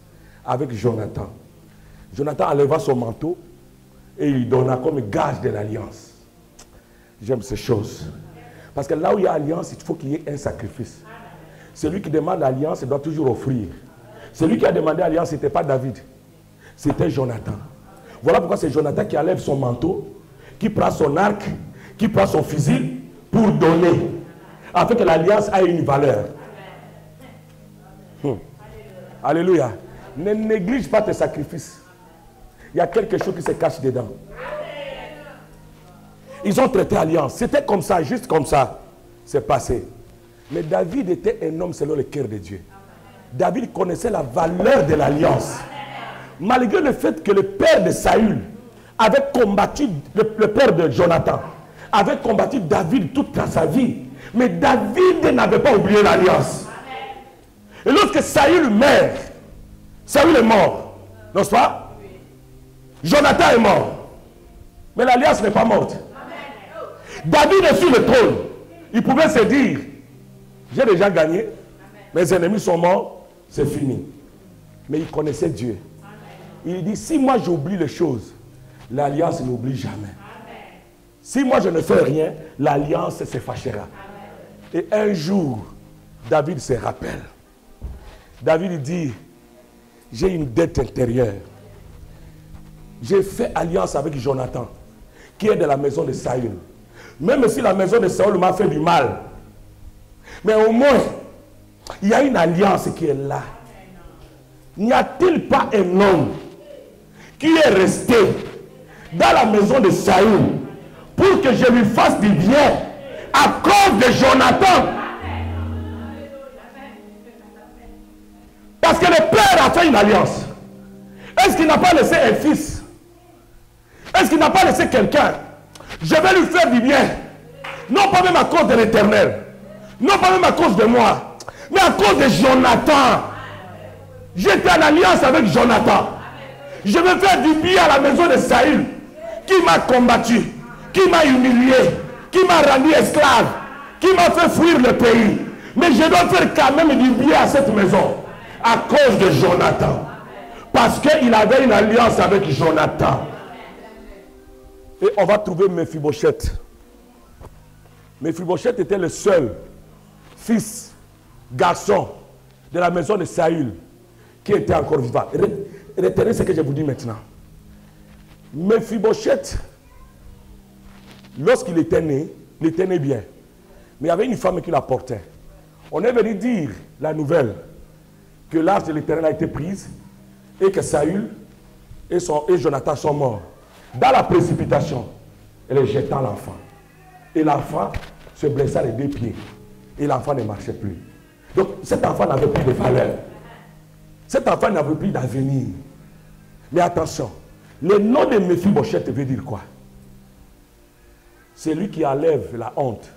avec Jonathan. Jonathan enleva son manteau Et il donna comme gage de l'alliance. J'aime ces choses. Parce que là où il y a alliance, il faut qu'il y ait un sacrifice. Celui qui demande l'alliance doit toujours offrir. Celui qui a demandé l'alliance, ce n'était pas David. C'était Jonathan. Voilà pourquoi c'est Jonathan qui enlève son manteau, qui prend son arc, qui prend son fusil pour donner. Afin que l'alliance ait une valeur. Alléluia. Ne néglige pas tes sacrifices. Il y a quelque chose qui se cache dedans. Ils ont traité alliance. C'était comme ça, juste comme ça. C'est passé. Mais David était un homme selon le cœur de Dieu. David connaissait la valeur de l'alliance. Malgré le fait que le père de Saül avait combattu, le père de Jonathan, avait combattu David toute sa vie. Mais David n'avait pas oublié l'alliance. Et lorsque Saül meurt, Saül est mort, n'est-ce pas? Jonathan est mort. Mais l'alliance n'est pas morte. David est sur le trône. Il pouvait se dire, j'ai déjà gagné, mes ennemis sont morts, c'est fini. Mais il connaissait Dieu. Il dit, si moi j'oublie les choses, l'alliance n'oublie jamais. Si moi je ne fais rien, l'alliance se fâchera. Et un jour, David se rappelle. David dit, j'ai une dette intérieure. J'ai fait alliance avec Jonathan, qui est de la maison de Saül. Même si la maison de Saül m'a fait du mal. Mais au moins, il y a une alliance qui est là. N'y a-t-il pas un homme qui est resté dans la maison de Saül pour que je lui fasse du bien à cause de Jonathan? Parce que le père a fait une alliance. Est-ce qu'il n'a pas laissé un fils? Est-ce qu'il n'a pas laissé quelqu'un? Je vais lui faire du bien. Non pas même à cause de l'Éternel. Non pas même à cause de moi. Mais à cause de Jonathan. J'étais en alliance avec Jonathan. Je vais faire du bien à la maison de Saül, qui m'a combattu, qui m'a humilié, qui m'a rendu esclave, qui m'a fait fuir le pays. Mais je dois faire quand même du bien à cette maison. À cause de Jonathan. Parce qu'il avait une alliance avec Jonathan. Et on va trouver Mephibosheth. Mephibosheth était le seul fils, garçon de la maison de Saül qui était encore vivant. Retenez ce que je vous dis maintenant. Mephibosheth, lorsqu'il était né bien. Mais il y avait une femme qui la portait. On est venu dire la nouvelle que l'arche de l'Éternel a été prise et que Saül et Jonathan sont morts. Dans la précipitation, elle jeta l'enfant. Et l'enfant se blessa les deux pieds. Et l'enfant ne marchait plus. Donc cet enfant n'avait plus de valeur. Cet enfant n'avait plus d'avenir. Mais attention, le nom de Mephibosheth veut dire quoi? C'est lui qui enlève la honte.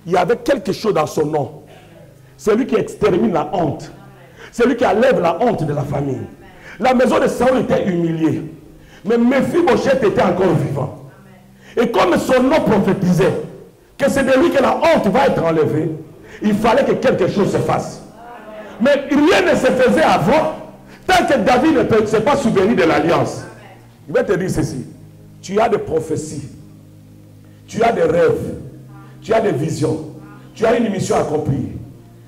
Il y avait quelque chose dans son nom. C'est lui qui extermine la honte. C'est lui qui enlève la honte de la famille. La maison de Saül était humiliée. Mais Mephibosheth était encore vivant. Et comme son nom prophétisait que c'est de lui que la honte va être enlevée, il fallait que quelque chose se fasse. Mais rien ne se faisait avant, tant que David ne s'est pas souvenu de l'alliance. Il va te dire ceci. Tu as des prophéties. Tu as des rêves. Tu as des visions. Tu as une mission accomplie.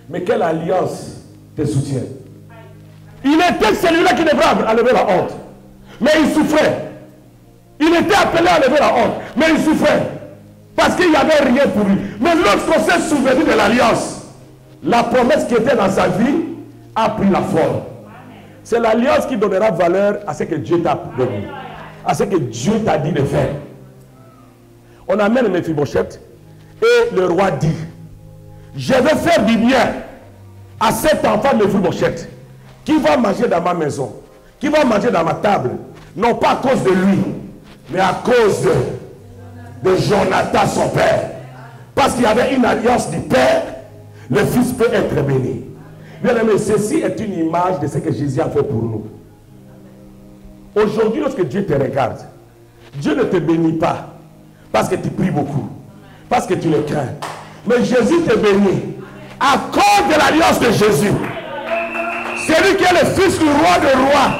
Mais quelle alliance te soutient? Il était celui-là qui devrait enlever la honte. Mais il souffrait. Il était appelé à enlever la honte. Mais il souffrait. Parce qu'il n'y avait rien pour lui. Mais lorsqu'on s'est souvenu de l'alliance, la promesse qui était dans sa vie a pris la forme. C'est l'alliance qui donnera valeur à ce que Dieu t'a donné. À ce que Dieu t'a dit de faire. On amène Mephibosheth et le roi dit, je vais faire du bien à cet enfant de Mephibosheth qui va manger dans ma maison, qui va manger dans ma table, non pas à cause de lui, mais à cause de Jonathan son père. Parce qu'il y avait une alliance du père, le fils peut être béni. Bien aimé, ceci est une image de ce que Jésus a fait pour nous. Aujourd'hui, lorsque Dieu te regarde, Dieu ne te bénit pas parce que tu pries beaucoup, parce que tu le crains. Mais Jésus te bénit à cause de l'alliance de Jésus. C'est lui qui est le fils du roi des rois,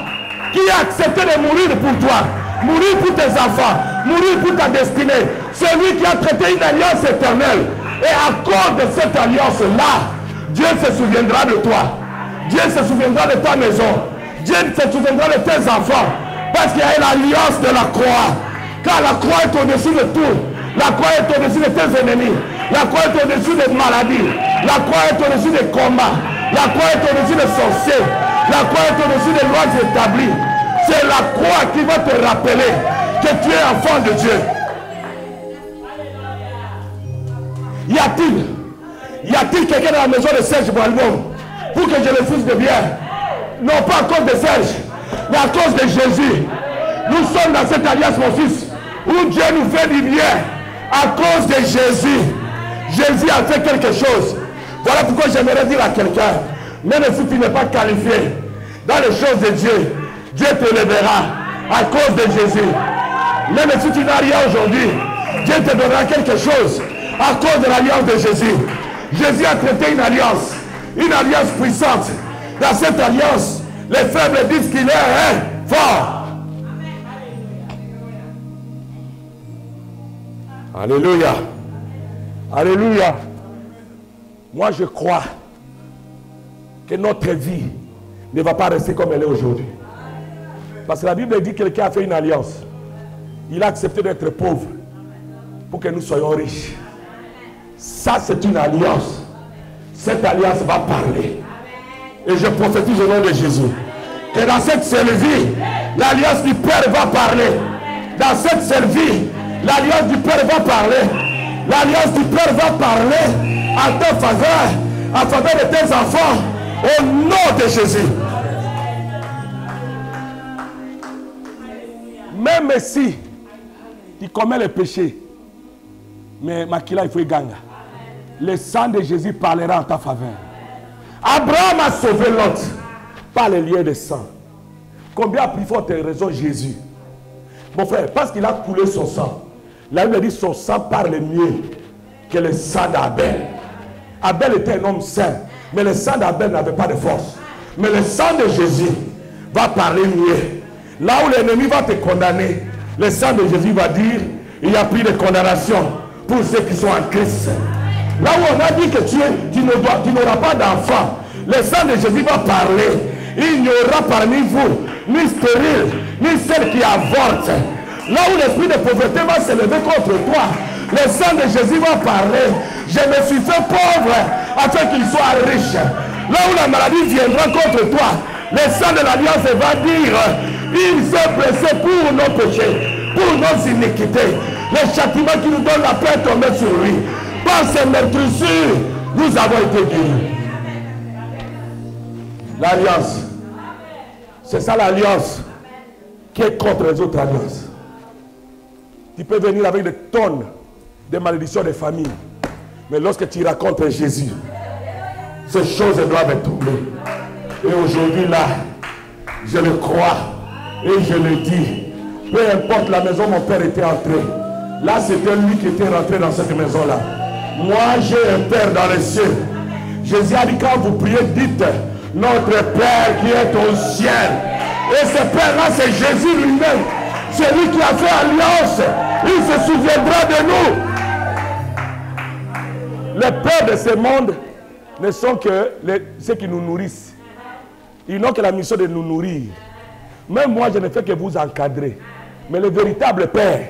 qui a accepté de mourir pour toi. mourir pour tes enfants, mourir pour ta destinée. Celui qui a traité une alliance éternelle. Et à cause de cette alliance-là, Dieu se souviendra de toi. Dieu se souviendra de ta maison. Dieu se souviendra de tes enfants. Parce qu'il y a une alliance de la croix. Car la croix est au-dessus de tout. La croix est au-dessus de tes ennemis. La croix est au-dessus des maladies. La croix est au-dessus des combats. La croix est au-dessus des sorciers. La croix est au-dessus des lois établies. C'est la croix qui va te rappeler que tu es enfant de Dieu. Y a-t-il quelqu'un dans la maison de Serge Boalbon pour que je le fils de bien? Non pas à cause de Serge, mais à cause de Jésus. Nous sommes dans cette alliance, mon fils, où Dieu nous fait du bien à cause de Jésus. Jésus a fait quelque chose. Voilà pourquoi j'aimerais dire à quelqu'un, même si tu n'es pas qualifié dans les choses de Dieu, Dieu te lèvera à cause de Jésus. Même si tu n'as rien aujourd'hui, Dieu te donnera quelque chose à cause de l'alliance de Jésus. Jésus a traité une alliance puissante. Dans cette alliance, les faibles disent qu'il est fort. Alléluia. Alléluia. Moi, je crois que notre vie ne va pas rester comme elle est aujourd'hui. Parce que la Bible dit que quelqu'un a fait une alliance. Il a accepté d'être pauvre pour que nous soyons riches. Ça, c'est une alliance. Cette alliance va parler. Et je prophétise au nom de Jésus que dans cette seule vie, l'alliance du Père va parler. Dans cette seule vie, l'alliance du Père va parler. L'alliance du Père va parler à ta faveur, à faveur de tes enfants, au nom de Jésus. Même si tu commets le péché, mais Makila, il faut y gagner. Le sang de Jésus parlera en ta faveur. Abraham a sauvé Lot par les liens de sang. Combien a pris forte raison Jésus? Mon frère, parce qu'il a coulé son sang. La Bible dit son sang parle mieux que le sang d'Abel. Abel était un homme saint, mais le sang d'Abel n'avait pas de force. Mais le sang de Jésus va parler mieux. Là où l'ennemi va te condamner, le sang de Jésus va dire, il n'y a plus de condamnation pour ceux qui sont en Christ. Là où on a dit que tu n'auras pas d'enfant, le sang de Jésus va parler. Il n'y aura parmi vous ni stérile, ni celle qui avorte. Là où l'esprit de pauvreté va se lever contre toi, le sang de Jésus va parler. Je me suis fait pauvre afin qu'il soit riche. Là où la maladie viendra contre toi, le sang de l'alliance va dire, il s'est blessé pour nos péchés, pour nos iniquités. Le châtiment qui nous donne la paix est tombé sur lui. Par ces meurtrissures, nous avons été guéris. L'alliance, c'est ça l'alliance qui est contre les autres alliances. Tu peux venir avec des tonnes de malédictions des familles, mais lorsque tu racontes Jésus, ces choses doivent tomber. Et aujourd'hui là, je le crois et je le dis. Peu importe la maison où mon père était entré, là c'était lui qui était rentré dans cette maison là. Moi j'ai un père dans les cieux. Jésus a dit quand vous priez, dites notre Père qui est au ciel. Et ce Père là c'est Jésus lui-même. C'est lui qui a fait alliance. Il se souviendra de nous. Les pères de ce monde ne sont que ceux qui nous nourrissent. Ils n'ont que la mission de nous nourrir. Même moi je ne fais que vous encadrer. Mais le véritable Père,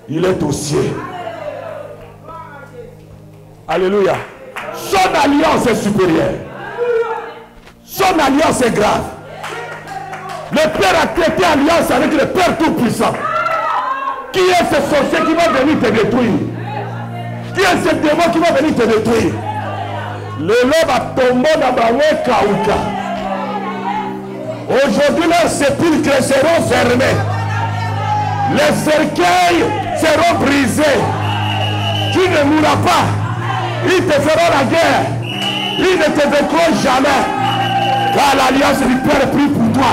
il est au ciel. Alléluia. Son alliance est supérieure. Son alliance est grave. Le Père a traité alliance avec le Père Tout-Puissant. Qui est ce sorcier qui va venir te détruire? Qui est ce démon qui va venir te détruire? Le loup va tomber dans la Kauka. Aujourd'hui, leurs sépulcres seront fermés. Les cercueils seront brisés. Tu ne mourras pas. Ils te feront la guerre. Ils ne te vaincront jamais. Car l'alliance du Père prie pour toi.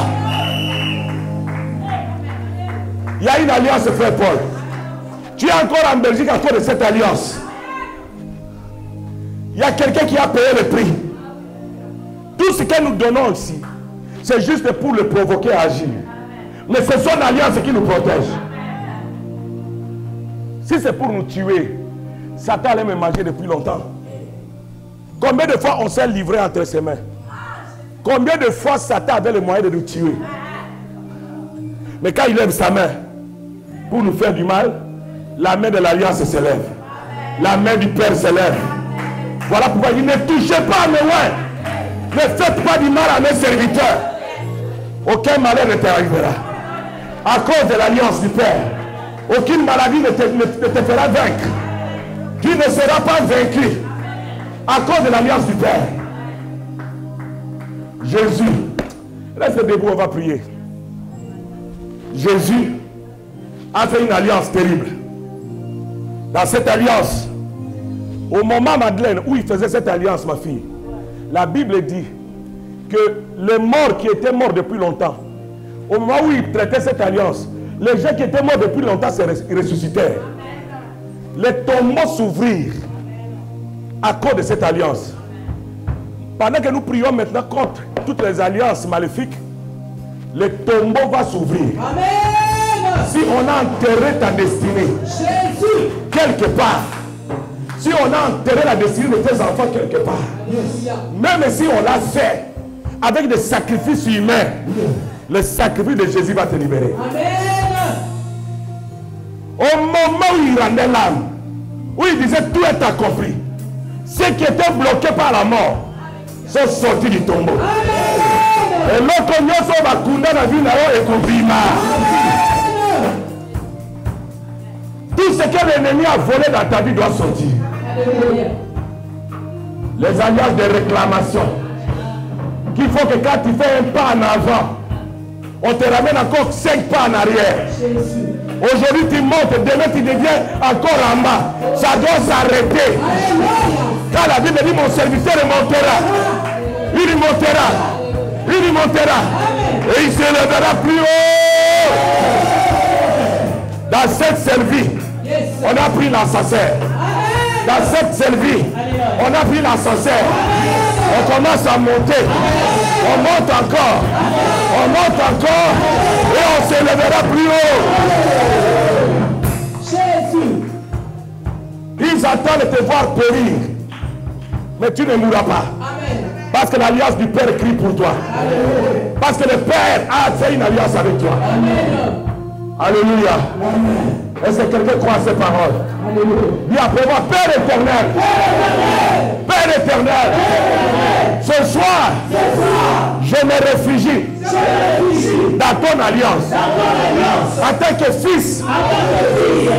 Il y a une alliance, frère Paul. Tu es encore en Belgique à cause de cette alliance. Il y a quelqu'un qui a payé le prix. Tout ce que nous donnons ici, c'est juste pour le provoquer à agir. Mais c'est son alliance qui nous protège. Si c'est pour nous tuer, Satan allait me manger depuis longtemps. Combien de fois on s'est livré entre ses mains? Combien de fois Satan avait le moyen de nous tuer? Mais quand il lève sa main pour nous faire du mal, la main de l'alliance s'élève. La main du Père s'élève. Voilà pourquoi il dit, ne touchez pas à mes loins. Ne faites pas du mal à mes serviteurs. Aucun malheur ne t'arrivera. À cause de l'alliance du Père, aucune maladie ne te fera vaincre. Tu ne seras pas vaincu à cause de l'alliance du Père. Jésus, reste debout, on va prier. Jésus a fait une alliance terrible. Dans cette alliance, au moment, Madeleine, où il faisait cette alliance, ma fille, la Bible dit que les morts qui étaient morts depuis longtemps, au moment où il traitait cette alliance, les gens qui étaient morts depuis longtemps se ressuscitèrent. Les tombeaux s'ouvrirent à cause de cette alliance. Pendant que nous prions maintenant contre toutes les alliances maléfiques, les tombeaux vont s'ouvrir. Si on a enterré ta destinée, Jésus, quelque part, si on a enterré la destinée de tes enfants quelque part, même si on l'a fait avec des sacrifices humains, le sacrifice de Jésus va te libérer. Au moment où il rendait l'âme, où il disait tout est accompli, ceux qui étaient bloqués par la mort sont sortis du tombeau. Et l'autre nous va couler la vie et comprima. Tout ce que l'ennemi a volé dans ta vie doit sortir. Les alliances de réclamation qu'il faut que quand tu fais un pas en avant, on te ramène encore 5 pas en arrière. Aujourd'hui tu montes, demain tu deviens encore en bas. Ça doit s'arrêter. Quand la Bible dit mon serviteur montera, il montera, il montera et il s'élèvera plus haut. Dans cette servie, on a pris l'ascenseur. Dans cette servie, on a pris l'ascenseur. On commence à monter. On monte encore. On monte encore. Et on s'élèvera plus haut. Jésus. Ils attendent de te voir périr. Mais tu ne mourras pas. Parce que l'alliance du Père crie pour toi. Parce que le Père a fait une alliance avec toi. Alléluia. Est-ce que quelqu'un croit à ces paroles? Dis après moi, Père éternel. Père éternel. Ce soir, je me réfugie dans ton alliance. En tant que fils,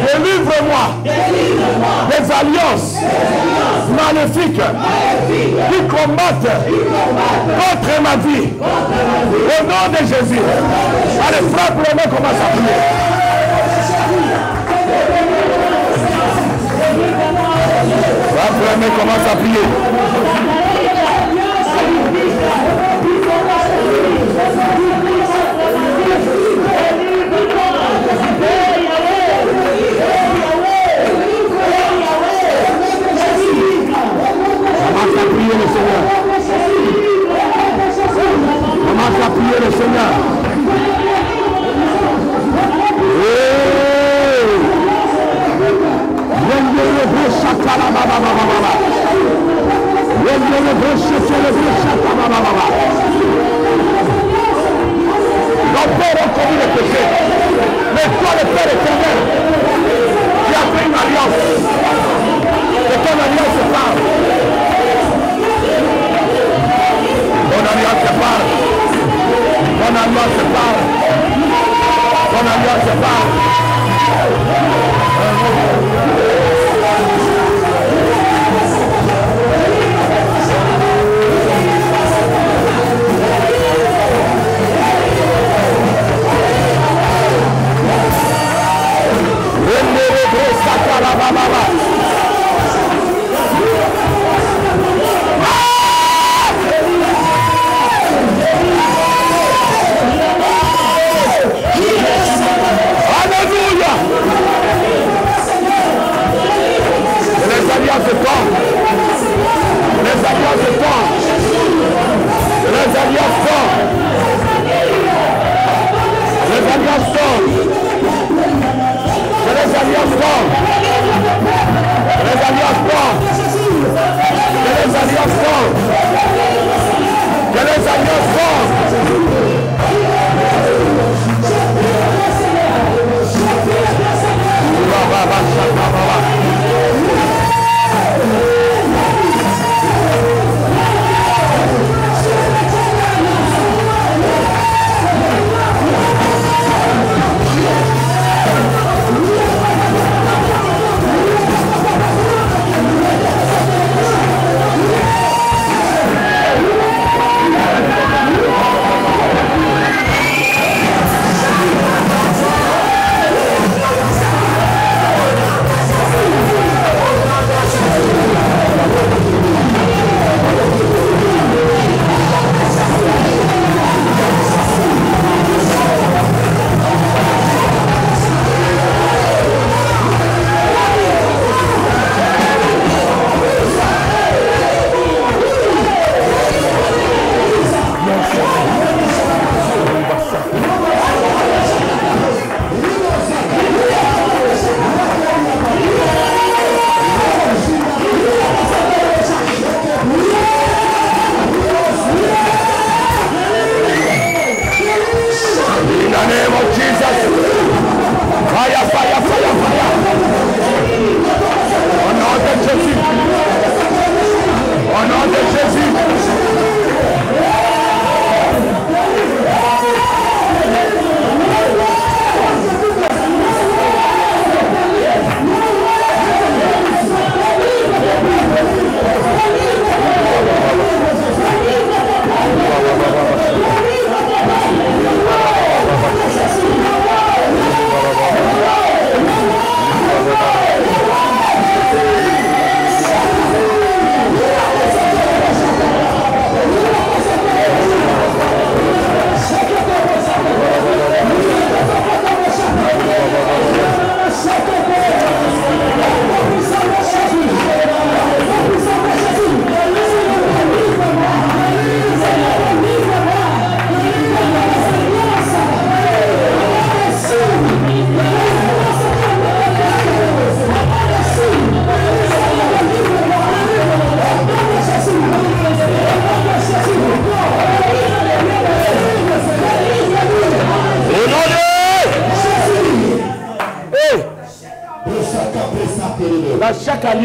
délivre-moi des alliances maléfiques qui combattent contre ma vie. Au nom de Jésus. Allez, frappe le main, commence à prier. Frappe le main, commence à prier. Commence à prier le Seigneur. Commence à prier le Seigneur. Viens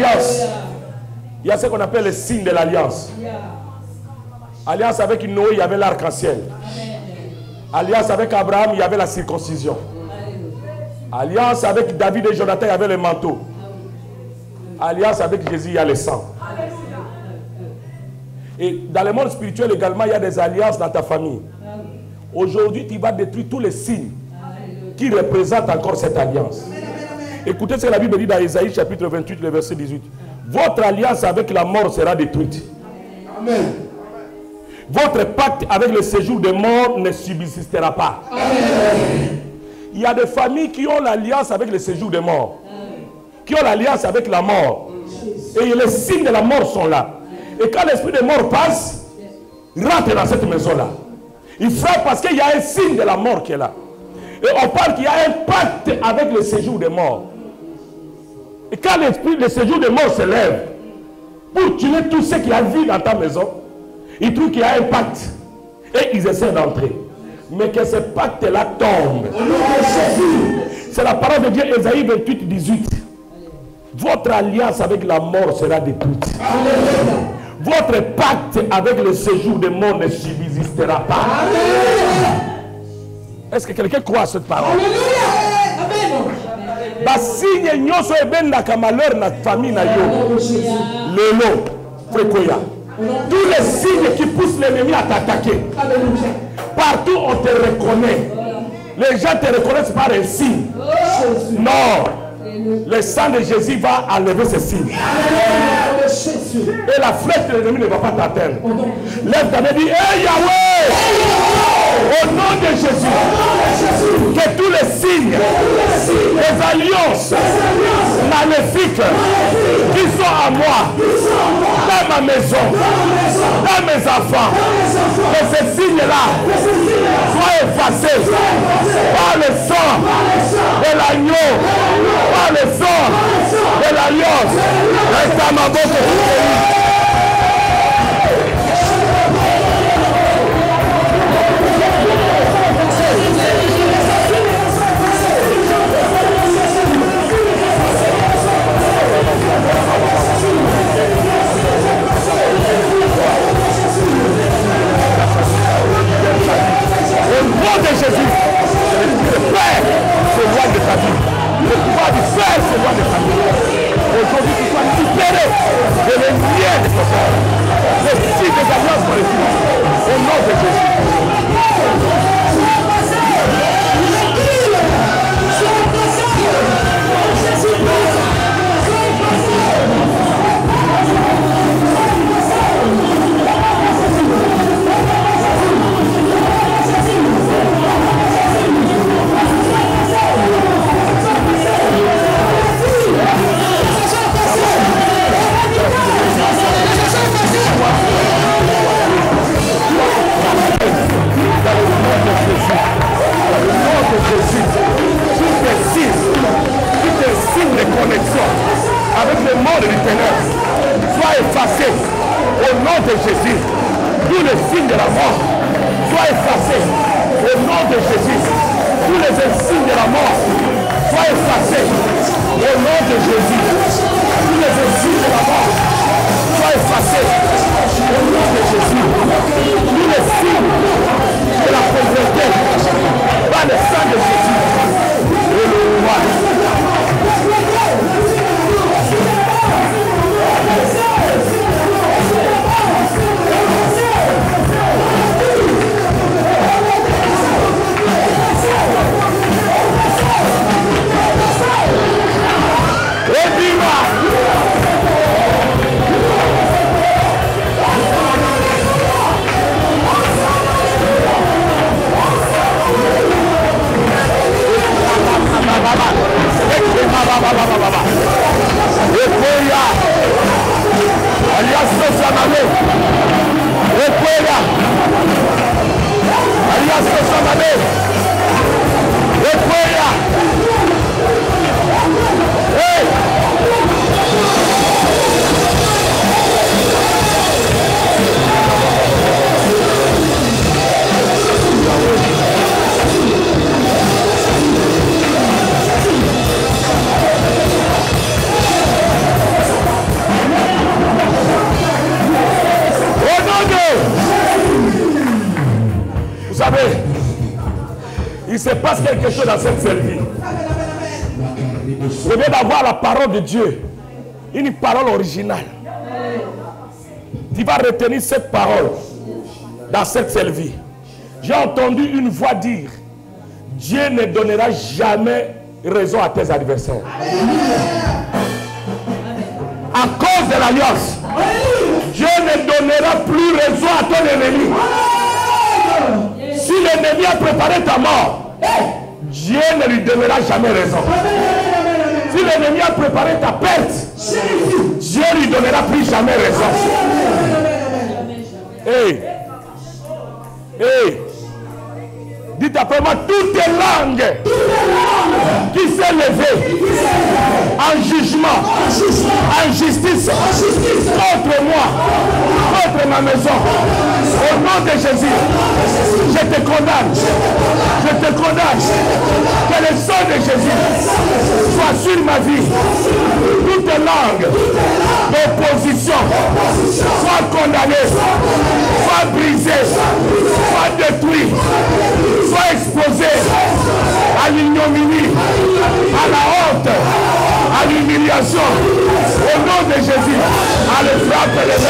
l'alliance. Il y a ce qu'on appelle le signe de l'alliance. Alliance avec Noé, il y avait l'arc-en-ciel. Alliance avec Abraham, il y avait la circoncision. Alliance avec David et Jonathan, il y avait le manteau. Alliance avec Jésus, il y a le sang. Et dans le monde spirituel également, il y a des alliances dans ta famille. Aujourd'hui, tu vas détruire tous les signes qui représentent encore cette alliance. Écoutez ce que la Bible dit dans Ésaïe chapitre 28, le verset 18. Votre alliance avec la mort sera détruite. Amen. Votre pacte avec le séjour des morts ne subsistera pas. Amen. Il y a des familles qui ont l'alliance avec le séjour des morts. Qui ont l'alliance avec la mort. Et les signes de la mort sont là. Et quand l'esprit de mort passe, il rentre dans cette maison-là. Il frappe parce qu'il y a un signe de la mort qui est là. Et on parle qu'il y a un pacte avec le séjour des morts. Et quand l'esprit de séjour des morts se lève, pour tuer tout ce qui a vie dans ta maison, ils trouvent qu'il y a un pacte. Et ils essaient d'entrer. Mais que ce pacte-là tombe. C'est la parole de Dieu, Ésaïe 28, 18. Votre alliance avec la mort sera détruite. Votre pacte avec le séjour des morts ne subsistera pas. Est-ce que quelqu'un croit à cette parole? Basigne nyonso ebendaka malheur na famille na yo. Lelo, frekoya. Tous les signes qui poussent l'ennemi à t'attaquer. Partout on te reconnaît. Les gens te reconnaissent par un signe. Non. Le sang de Jésus va enlever ces signes. Et la flèche de l'ennemi ne va pas t'atteindre. Lève ta main et dis, hey Yahweh! Au nom de Jésus, que tous les signes, les alliances maléfiques qui sont à moi, dans ma maison, dans mes enfants, que ces signes-là soient effacés par le sang de l'agneau, par le sang de l'alliance. Reste à ma boca. Au nom de Jésus, le Père s'éloigne de ta vie. Le pouvoir du Père s'éloigne de ta vie. Aujourd'hui, tu sois libéré de les liens de ton Père. Les signes des alliances pour les filles. Au nom de Jésus. De connexion avec le monde du ténèbres soit effacé au nom de Jésus. Tous les signes de la mort soient effacés au nom de Jésus. Tous les signes de la mort soient effacés au nom de Jésus. Tous les signes de la mort soient effacés au nom de Jésus. Tous les signes de la pauvreté par le sang de Jésus. Et le roi. se passe quelque chose dans cette servie. Je viens d'avoir la parole de Dieu. Une parole originale. Tu vas retenir cette parole dans cette servie. J'ai entendu une voix dire: Dieu ne donnera jamais raison à tes adversaires. À cause de l'alliance, Dieu ne donnera plus raison à ton ennemi. Si l'ennemi a préparé ta mort, Dieu ne lui donnera jamais raison. Si l'ennemi a préparé ta perte, Dieu ne lui donnera plus jamais raison. Dites après moi: toutes les langues qui s'est levée en jugement, en justice contre moi, contre ma maison, au nom de Jésus, je te condamne. Je te condamne. Que le sang de Jésus soit sur ma vie. Toutes les langues d'opposition soient condamnées, soient brisées, soient détruites, soient exposées à l'ignominie, à la honte, à l'humiliation. Au nom de Jésus, à le frappe les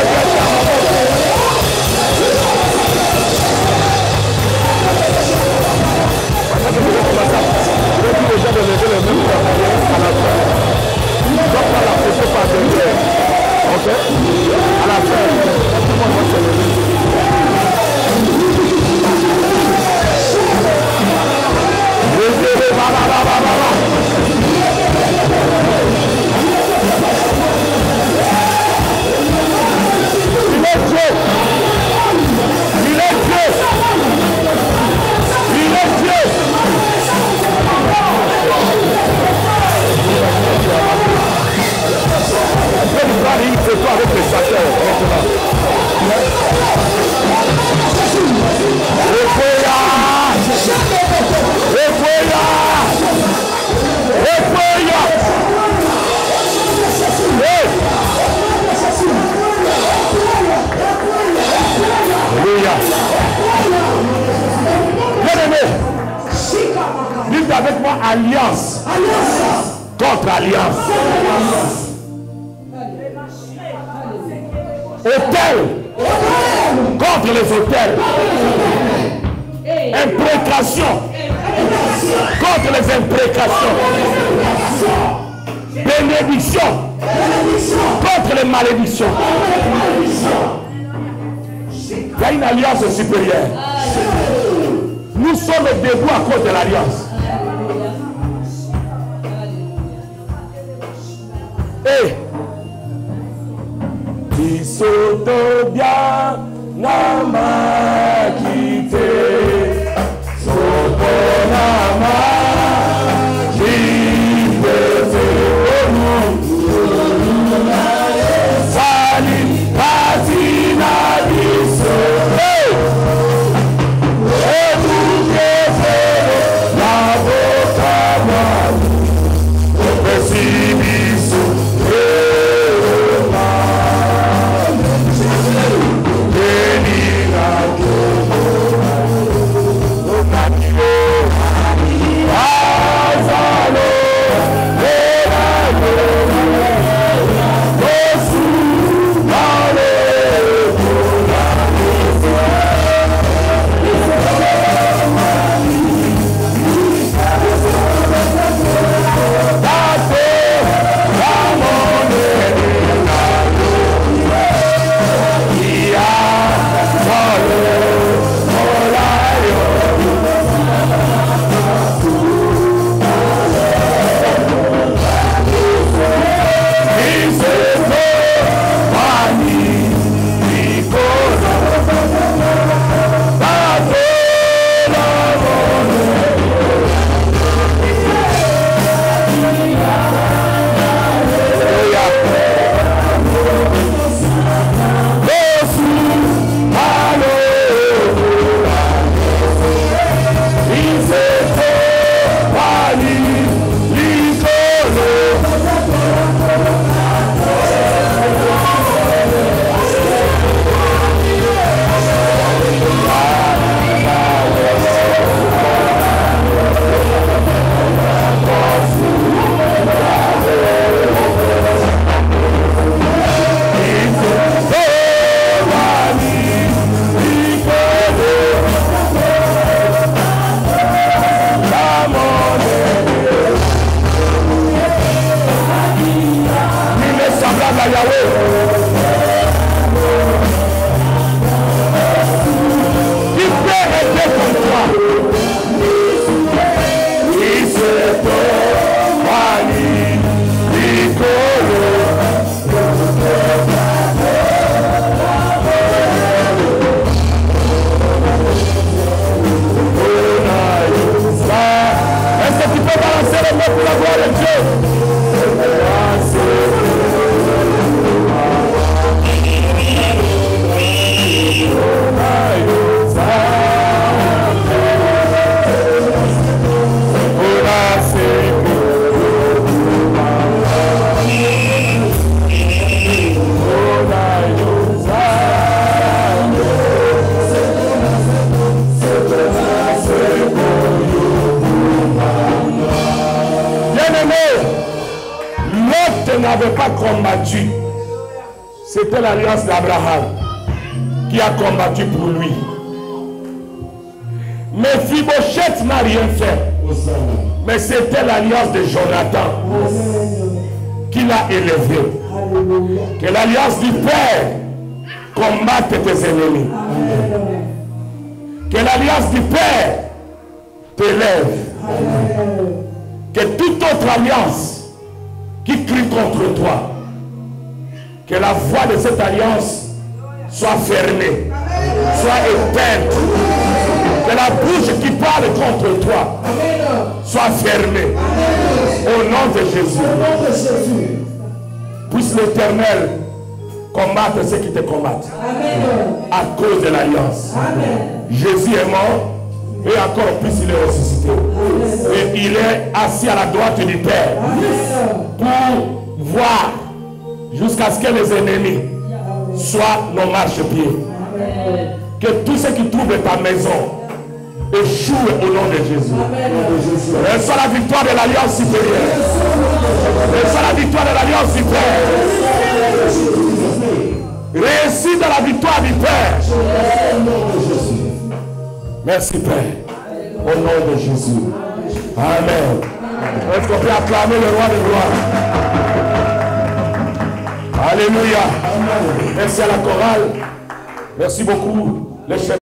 Dites avec moi: alliance contre alliance. Autel contre les autels. Imprécation contre les imprécations. Bénédiction contre les malédictions. Il y a une alliance supérieure. Nous sommes debout à cause de l'alliance. Isoto bien nama kite, soto nama kite sali patina diso. C'était l'alliance d'Abraham qui a combattu pour lui. Mephibosheth n'a rien fait. Mais c'était l'alliance de Jonathan qui l'a élevé. Que l'alliance du Père combatte tes ennemis. Que l'alliance du Père t'élève. Que toute autre alliance qui crie contre toi, que la voix de cette alliance soit fermée, soit éteinte. Que la bouche qui parle contre toi soit fermée. Au nom de Jésus. Puisse l'Éternel combattre ceux qui te combattent. À cause de l'alliance. Jésus est mort. Et encore plus il est ressuscité. Et il est assis à la droite du Père. Pour voir jusqu'à ce que les ennemis soient nos marchepieds. Que tous ceux qui trouvent ta maison échouent au nom de Jésus. Reçois la victoire de l'alliance supérieure. Reçois la victoire de l'alliance supérieure. Réussis dans la victoire du Père. Merci Père. Au nom de Jésus. Amen. Est-ce qu'on peut acclamer le roi de gloire? Alléluia. Merci à la chorale. Merci beaucoup. Les chefs.